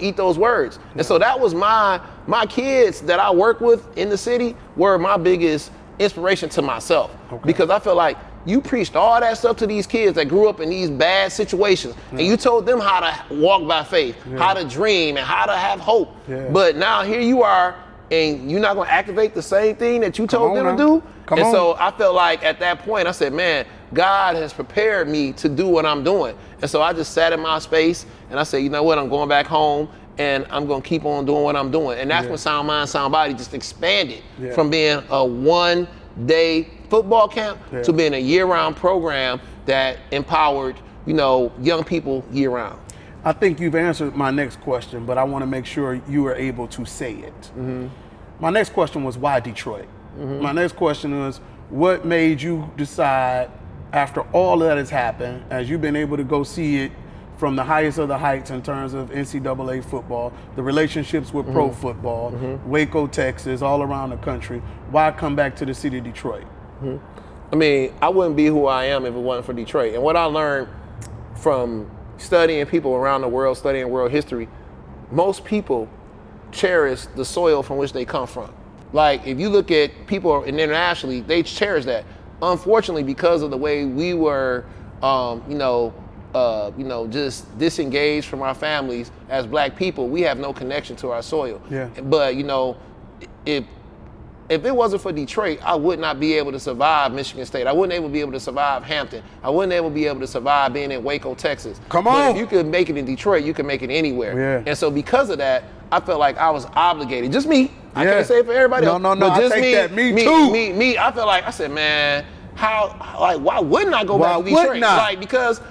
eat those words. Yeah. And so that was my kids that I work with in the city were my biggest inspiration to myself. Okay. Because I feel like you preached all that stuff to these kids that grew up in these bad situations, and you told them how to walk by faith, how to dream, and how to have hope. Yeah. But now here you are, and you're not going to activate the same thing that you told them to do? So I felt like at that point, I said, man, God has prepared me to do what I'm doing. And so I just sat in my space, and I said, you know what, I'm going back home, and I'm going to keep on doing what I'm doing. And that's when Sound Mind, Sound Body just expanded from being a one-day football camp to being a year-round program that empowered, young people year-round. I think you've answered my next question, but I want to make sure you are able to say it. Mm-hmm. My next question was, why Detroit? Mm-hmm. My next question was, what made you decide, after all that has happened, as you've been able to go see it from the highest of the heights in terms of NCAA football, the relationships with pro football, Waco, Texas, all around the country, why come back to the city of Detroit? Mm-hmm. I mean, I wouldn't be who I am if it wasn't for Detroit. And what I learned from studying people around the world, studying world history, most people cherish the soil from which they come from. Like, if you look at people internationally, they cherish that. Unfortunately, because of the way we were, just disengaged from our families as Black people, we have no connection to our soil. Yeah. But, if it wasn't for Detroit, I would not be able to survive Michigan State. I wouldn't be able to survive Hampton. I wouldn't be able to survive being in Waco, Texas. Come on. But if you could make it in Detroit, you can make it anywhere. Yeah. And so because of that, I felt like I was obligated. Just me. I can't say it for everybody else. No, but just me too. Me. I felt like, I said, man, why wouldn't I go back to Detroit? Because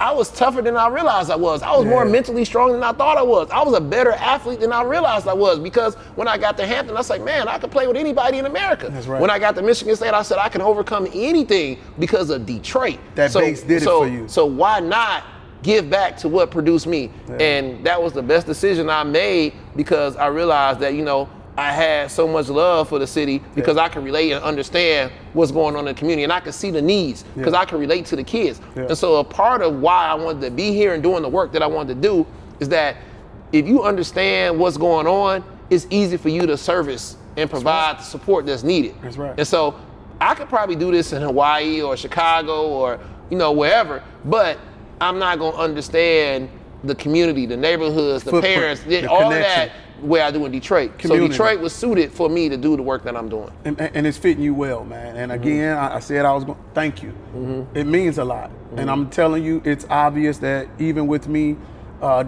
I was tougher than I realized I was. I was more mentally strong than I thought I was. I was a better athlete than I realized I was, because when I got to Hampton, I was like, man, I could play with anybody in America. That's right. When I got to Michigan State, I said I can overcome anything because of Detroit. That base did it for you. So why not give back to what produced me? Yeah. And that was the best decision I made, because I realized that, I had so much love for the city because I could relate and understand what's going on in the community, and I could see the needs because I could relate to the kids. Yeah. And so a part of why I wanted to be here and doing the work that I wanted to do is that if you understand what's going on, it's easy for you to service and provide the support that's needed. That's right. And so I could probably do this in Hawaii or Chicago or, wherever, but I'm not going to understand the community, the neighborhoods, the parents, all of that where I do in Detroit. Community. So Detroit was suited for me to do the work that I'm doing. And it's fitting you well, man. And again, I said I was going to thank you. Mm-hmm. It means a lot. Mm-hmm. And I'm telling you, it's obvious that even with me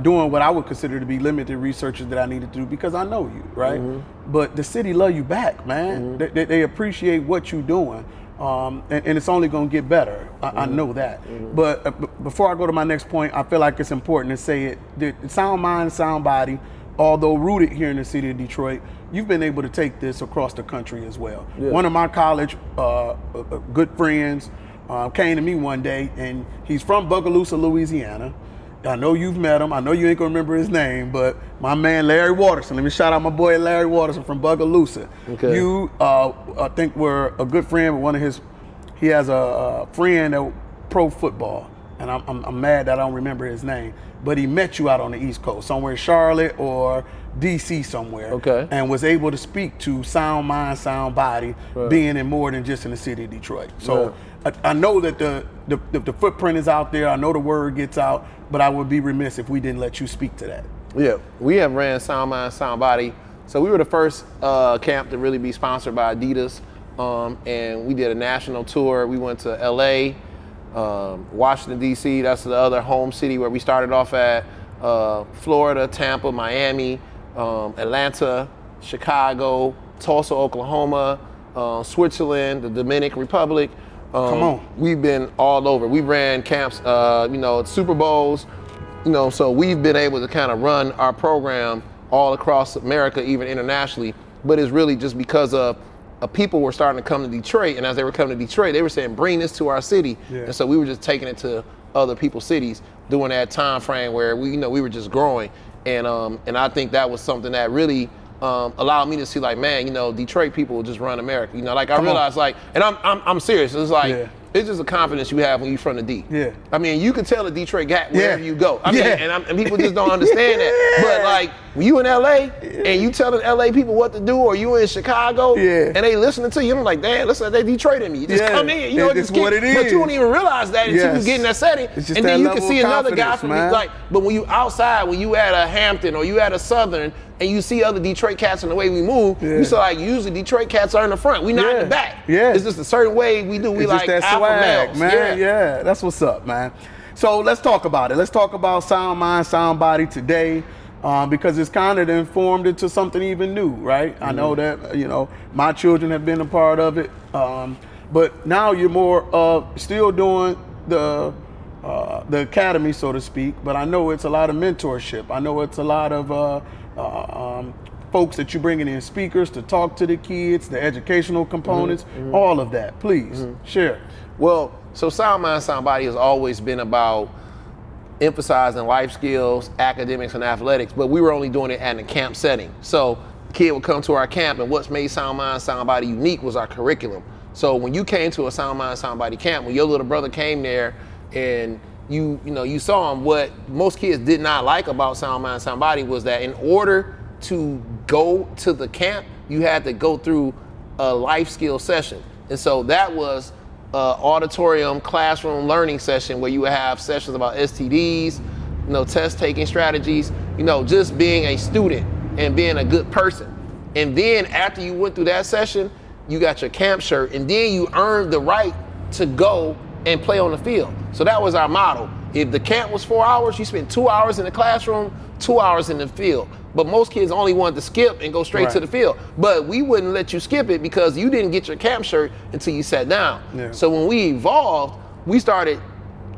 doing what I would consider to be limited researches that I needed to do, because I know you, right? Mm-hmm. But the city love you back, man. Mm-hmm. They appreciate what you're doing. And it's only going to get better. I know that. Mm-hmm. But before I go to my next point, I feel like it's important to say it. The Sound Mind, Sound Body, although rooted here in the city of Detroit, you've been able to take this across the country as well. Yeah. One of my college good friends came to me one day, and he's from Bogalusa, Louisiana. I know you've met him. I know you ain't gonna remember his name, but my man Larry Watterson. Let me shout out my boy Larry Watterson from Bogalusa. Okay. You, I think, were a good friend with one of his. He has a friend that pro football, and I'm mad that I don't remember his name. But he met you out on the East Coast, somewhere in Charlotte or DC somewhere, and was able to speak to Sound Mind, Sound Body, being in more than just in the city of Detroit. So I know that the footprint is out there. I know the word gets out, but I would be remiss if we didn't let you speak to that. Yeah, we have ran Sound Mind, Sound Body. So we were the first camp to really be sponsored by Adidas. And we did a national tour. We went to LA, Washington, D.C., that's the other home city where we started off at, Florida, Tampa, Miami, Atlanta, Chicago, Tulsa, Oklahoma, Switzerland, the Dominican Republic. Come on. We've been all over. We ran camps, Super Bowls, so we've been able to kind of run our program all across America, even internationally. But it's really just because of people were starting to come to Detroit, and as they were coming to Detroit, they were saying, bring this to our city. Yeah. And so we were just taking it to other people's cities during that time frame where we were just growing. And I think that was something that really allowed me to see, like, man, Detroit people will just run America. I realized, and I'm serious. It's like, it's just a confidence you have when you're from the D. Yeah. I mean, you can tell a Detroit guy wherever you go. I mean, and people just don't understand that. But like, when you in LA and you telling LA people what to do, or you in Chicago and they listening to you, I'm like, damn, listen, they Detroit in me. You just come in, it's what it is. But you don't even realize that until you get in that setting. And then you can see another guy from but when you outside, when you at a Hampton or you at a Southern, and you see other Detroit cats in the way we move, you see, like, usually Detroit cats are in the front. We not in the back. Yeah. It's just a certain way we do. We it's like just that alpha swag, males. man. Yeah, that's what's up, man. So let's talk about it. Let's talk about Sound Mind, Sound Body today, because it's kind of informed into something even new, right? I know that, my children have been a part of it, but now you're more still doing the academy, so to speak, but I know it's a lot of mentorship. I know it's a lot of folks that you're bringing in, speakers to talk to the kids, the educational components, all of that. Please share. Well, so Sound Mind, Sound Body has always been about emphasizing life skills, academics, and athletics, but we were only doing it at a camp setting. So the kid would come to our camp, and what's made Sound Mind, Sound Body unique was our curriculum. So when you came to a Sound Mind, Sound Body camp, when your little brother came there and you saw him, what most kids did not like about Sound Mind, Sound Body was that in order to go to the camp, you had to go through a life skill session. And so that was auditorium, classroom learning session where you would have sessions about STDs, test taking strategies, just being a student and being a good person. And then after you went through that session, you got your camp shirt, and then you earned the right to go and play on the field. So that was our motto. If the camp was 4 hours, you spent 2 hours in the classroom, 2 hours in the field. But most kids only wanted to skip and go straight to the field. But we wouldn't let you skip it because you didn't get your camp shirt until you sat down. Yeah. So when we evolved, we started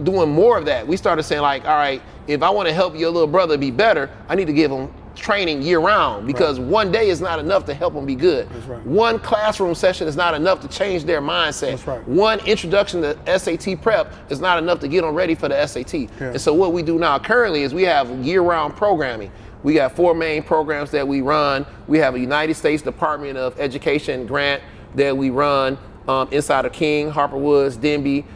doing more of that. We started saying, like, all right, if I want to help your little brother be better, I need to give him training year round, because one day is not enough to help them be good. That's right. One classroom session is not enough to change their mindset. That's right. One introduction to SAT prep is not enough to get them ready for the SAT. Yeah. And so what we do now currently is we have year-round programming. We got 4 main programs that we run. We have a United States Department of Education grant that we run inside of King, Harper Woods, Denby,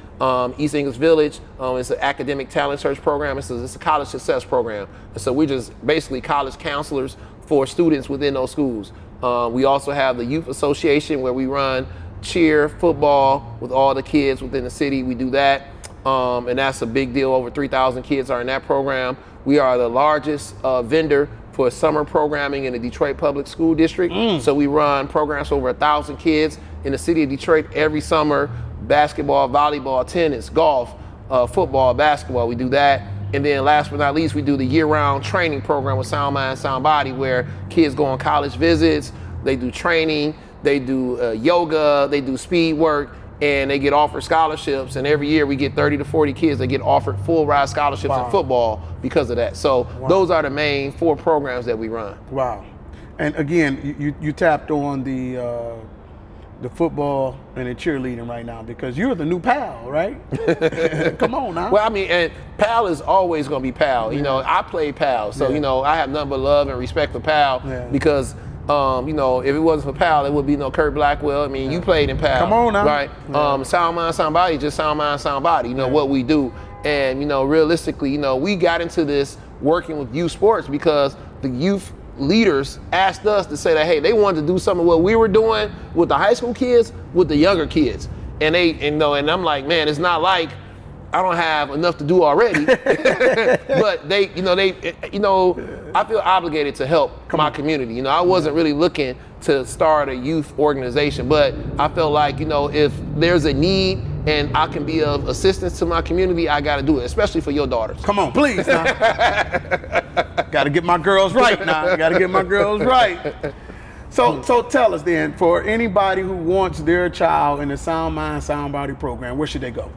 East English Village. It's an academic talent search program. It's a college success program. And so we're just basically college counselors for students within those schools. We also have the Youth Association where we run cheer, football with all the kids within the city. We do that. And that's a big deal. Over 3,000 kids are in that program. We are the largest vendor for summer programming in the Detroit Public School District. So we run programs for over 1,000 kids in the city of Detroit every summer. Basketball, volleyball, tennis, golf, football, basketball. We do that. And then last but not least, we do the year-round training program with Sound Mind, Sound Body, where kids go on college visits, they do training, they do yoga, they do speed work, and they get offered scholarships. And every year we get 30 to 40 kids that get offered full ride scholarships in football because of that. So those are the main 4 programs that we run. Wow. And again, you tapped on the football and the cheerleading right now, because you're the new pal, right? Come on now. Well, I mean, and pal is always going to be pal. You know, I play pal. So, I have nothing but love and respect for pal because if it wasn't for PAL, there would be no Curt Blackwell. I mean, you played in PAL. Come on now. Right? Sound Mind, Sound Body, just Sound Mind, Sound Body, what we do. And, realistically, we got into this working with youth sports because the youth leaders asked us to say that, hey, they wanted to do some of what we were doing with the high school kids, with the younger kids. And and I'm like, man, it's not like I don't have enough to do already. But I feel obligated to help my community. You know, I wasn't really looking to start a youth organization, but I felt like, you know, if there's a need and I can be of assistance to my community, I got to do it, especially for your daughters. Come on, please now. Got to get my girls right now. Got to get my girls right. So tell us then, for anybody who wants their child in the Sound Mind, Sound Body program, where should they go?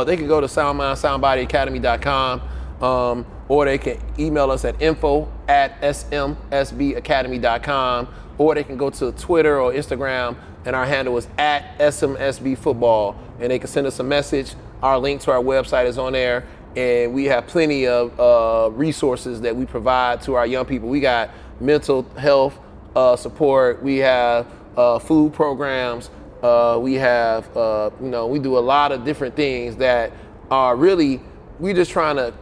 They can go to soundmindsoundbodyacademy.com, or they can email us at info@smsbacademy.com, or they can go to Twitter or Instagram, and our handle is @smsbfootball, and they can send us a message. Our link to our website is on there, and we have plenty of resources that we provide to our young people. We got mental health support, we have food programs, we have, we do a lot of different things that are really, we're just trying to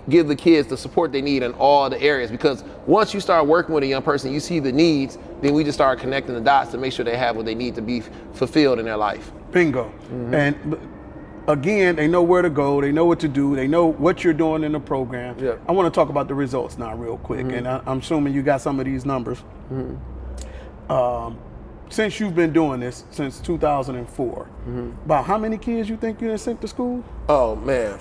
give the kids the support they need in all the areas, because once you start working with a young person, you see the needs, then we just start connecting the dots to make sure they have what they need to be fulfilled in their life. Bingo. Mm-hmm. And again, they know where to go, they know what to do, they know what you're doing in the program. Yeah. I want to talk about the results now real quick, and I'm assuming you got some of these numbers. Since you've been doing this since 2004, about how many kids you think you have sent to school? Oh man,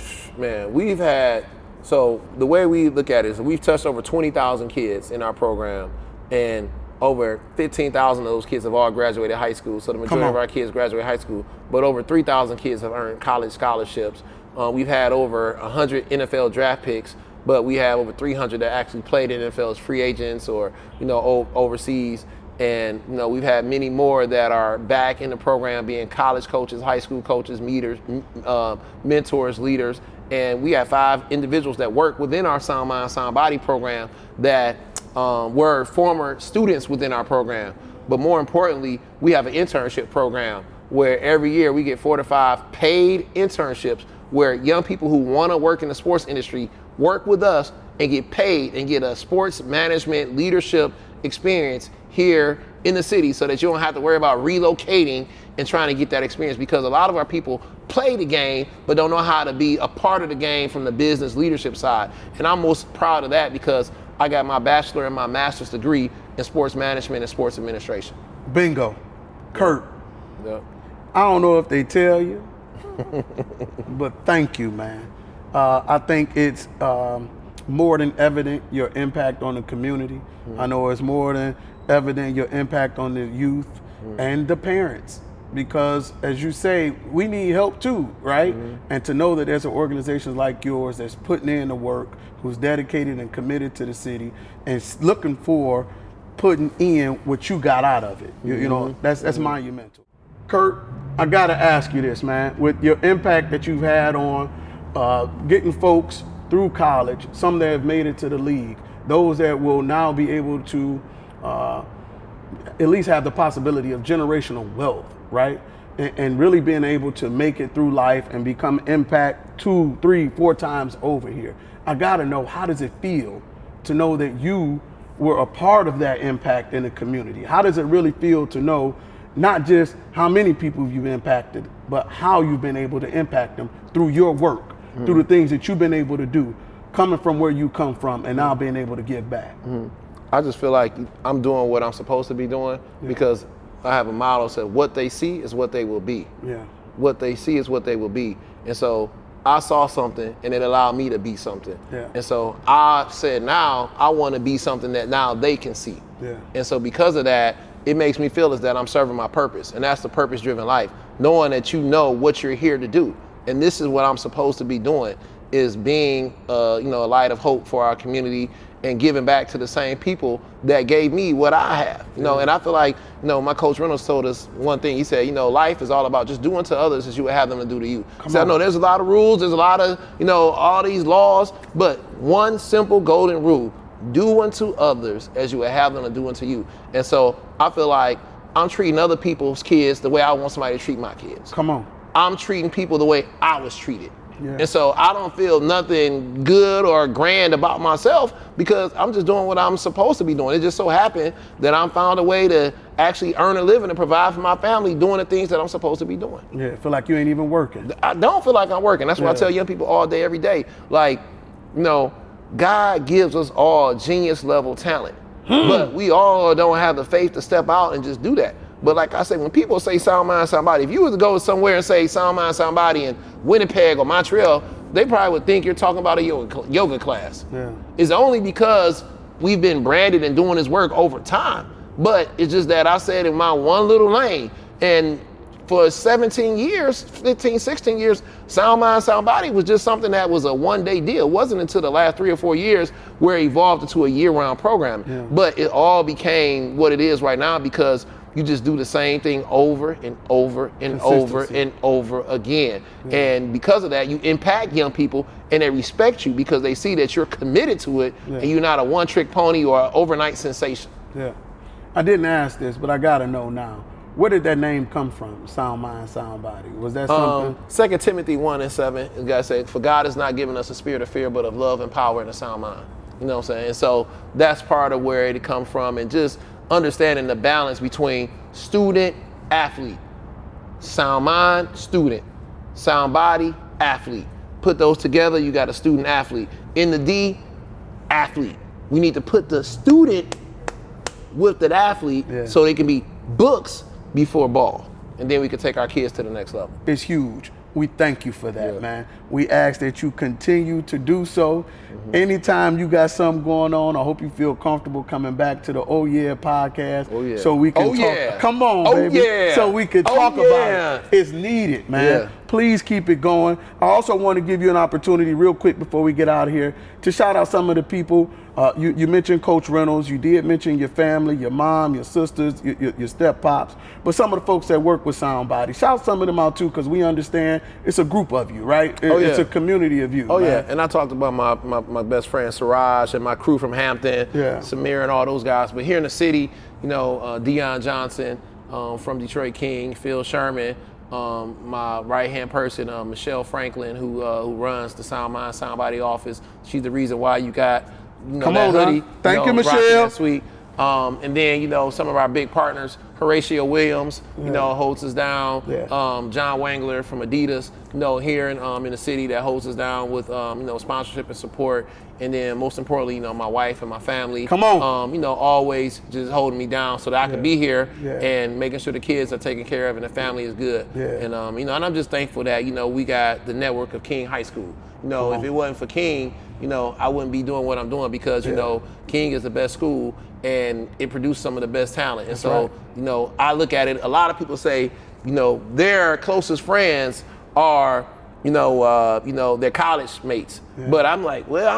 we've had, so the way we look at it is we've touched over 20,000 kids in our program, and over 15,000 of those kids have all graduated high school. So the majority of our kids graduate high school, but over 3,000 kids have earned college scholarships. We've had over 100 NFL draft picks, but we have over 300 that actually played in NFL as free agents or, overseas. And, we've had many more that are back in the program being college coaches, high school coaches, mentors, leaders. And we have 5 individuals that work within our Sound Mind, Sound Body program that were former students within our program. But more importantly, we have an internship program where every year we get 4 to 5 paid internships where young people who want to work in the sports industry work with us and get paid and get a sports management leadership experience here in the city, so that you don't have to worry about relocating and trying to get that experience, because a lot of our people play the game but don't know how to be a part of the game from the business leadership side. And I'm most proud of that because I got my bachelor and my master's degree in sports management and sports administration. Bingo. Curt, Yeah. I don't know if they tell you, but thank you, man. I think it's more than evident your impact on the community. I know it's more than evident your impact on the youth and the parents, because as you say, we need help too, right? And to know that there's an organization like yours that's putting in the work, who's dedicated and committed to the city and looking for putting in what you got out of it. You know, that's monumental. Curt, I gotta ask you this, man. With your impact that you've had on getting folks through college, some that have made it to the league, those that will now be able to at least have the possibility of generational wealth, right? And really being able to make it through life and become impact 2, 3, 4 times over here. I gotta know, how does it feel to know that you were a part of that impact in the community? How does it really feel to know not just how many people you've impacted, but how you've been able to impact them through your work, through the things that you've been able to do, coming from where you come from and now being able to give back? I just feel like I'm doing what I'm supposed to be doing because I have a motto that says what they see is what they will be. Yeah. What they see is what they will be. And so I saw something and it allowed me to be something. Yeah. And so I said, now I want to be something that now they can see. Yeah. And so because of that, it makes me feel as that I'm serving my purpose. And that's the purpose-driven life, knowing that you know what you're here to do. And this is what I'm supposed to be doing, is being a light of hope for our community and giving back to the same people that gave me what I have. And I feel like, my coach Reynolds told us one thing. He said, life is all about just doing to others as you would have them to do to you. So I know there's a lot of rules, there's a lot of, all these laws, but one simple golden rule: do unto others as you would have them to do unto you. And so I feel like I'm treating other people's kids the way I want somebody to treat my kids. Come on. I'm treating people the way I was treated. Yeah. And so I don't feel nothing good or grand about myself because I'm just doing what I'm supposed to be doing. It just so happened that I found a way to actually earn a living and provide for my family doing the things that I'm supposed to be doing. Yeah, feel like you ain't even working. I don't feel like I'm working. That's why I tell young people all day, every day, like, God gives us all genius level talent, but we all don't have the faith to step out and just do that. But like I say, when people say sound mind, sound body, if you were to go somewhere and say sound mind, sound body in Winnipeg or Montreal, they probably would think you're talking about a yoga class. Yeah. It's only because we've been branded and doing this work over time. But it's just that I said in my one little lane, and for 17 years, 15, 16 years, sound mind, sound body was just something that was a one-day deal. It wasn't until the last 3 or 4 years where it evolved into a year-round program. Yeah. But it all became what it is right now because you just do the same thing over and over and over and over again. Yeah. And because of that, you impact young people and they respect you because they see that you're committed to it and you're not a one-trick pony or an overnight sensation. Yeah. I didn't ask this, but I gotta know now. Where did that name come from? Sound mind, sound body. Was that something? 2 Timothy 1:7, God said, for God has not given us a spirit of fear, but of love and power and a sound mind. You know what I'm saying? And so that's part of where it come from, and just understanding the balance between student, athlete, sound mind, student, sound body, athlete. Put those together, you got a student athlete. In the D, athlete. We need to put the student with that athlete so they can be books before ball. And then we can take our kids to the next level. It's huge. We thank you for that, man. We ask that you continue to do so. Anytime you got something going on, I hope you feel comfortable coming back to the Oh Yeah podcast so we can talk. Come on, baby. So we can talk about it. It's needed, man. Please keep it going. I also want to give you an opportunity real quick before we get out of here to shout out some of the people. You mentioned Coach Reynolds. You did mention your family, your mom, your sisters, your step-pops, but some of the folks that work with Soundbody. Shout some of them out too, because we understand it's a group of you, right? It's a community of you. And I talked about my best friend Siraj and my crew from Hampton, Samir and all those guys. But here in the city, Deion Johnson from Detroit King, Phil Sherman, my right-hand person, Michelle Franklin, who runs the Sound Mind, Soundbody office. She's the reason why you got that hoodie. Thank you, Michelle. Sweet. And then, some of our big partners, Horatio Williams, holds us down. John Wangler from Adidas, here in the city that holds us down with, sponsorship and support. And then most importantly, my wife and my family. Come on. Always just holding me down so that I can be here and making sure the kids are taken care of and the family is good. And, and I'm just thankful that, we got the network of King High School. If it wasn't for King, I wouldn't be doing what I'm doing because, King is the best school and it produced some of the best talent. And so, I look at it, a lot of people say, their closest friends are, their college mates. But I'm like, well, I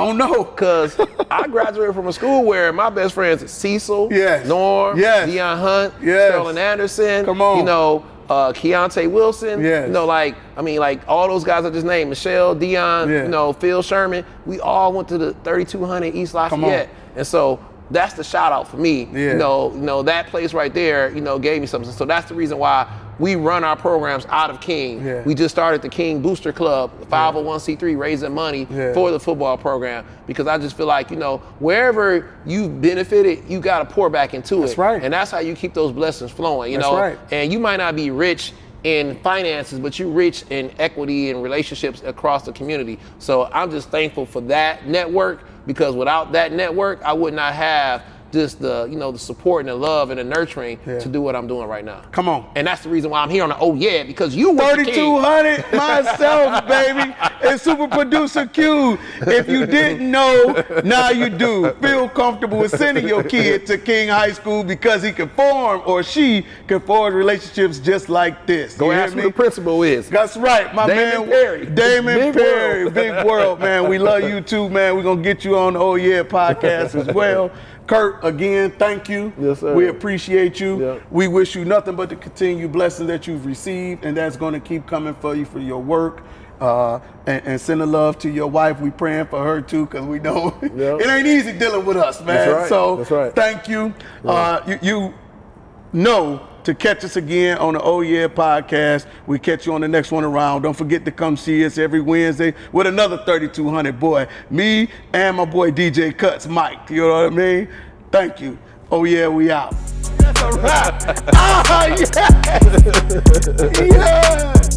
don't know. Because I graduated from a school where my best friends are Cecil, Norm, Deion Hunt, Sterling Anderson, Keontae Wilson, like all those guys I just named, Michelle, Deion, Phil Sherman, we all went to the 3200 East Lafayette. And so that's the shout out for me. That place right there, gave me something. So that's the reason why we run our programs out of King. We just started the King Booster Club, 501c3, raising money for the football program, because I just feel like, wherever you've benefited, you got to pour back into it. That's right. And that's how you keep those blessings flowing, That's right. And you might not be rich in finances, but you're rich in equity and relationships across the community. So I'm just thankful for that network, because without that network, I would not have just the the support and the love and the nurturing to do what I'm doing right now. Come on. And that's the reason why I'm here on the Oh Yeah, because you were 3200 myself, baby, and super producer Q. If you didn't know, now you do. Feel comfortable with sending your kid to King High School because he can form or she can forge relationships just like this. Go ask who the principal is. That's right, my Damon man. Perry. Damon Perry, Big World, man. We love you too, man. We're gonna get you on the Oh Yeah podcast as well. Kurt, again, thank you. Yes, sir. We appreciate you. Yep. We wish you nothing but the continued blessings that you've received, and that's going to keep coming for you for your work. And send a love to your wife. We praying for her too, because we know it ain't easy dealing with us, man. That's right. So That's right. thank you. You know to catch us again on the Oh Yeah podcast. We catch you on the next one around. Don't forget to come see us every Wednesday with another 3200 boy. Me and my boy DJ Cuts Mike. You know what I mean? Thank you. Oh yeah, we out. That's a wrap. Ah, yes. Yeah.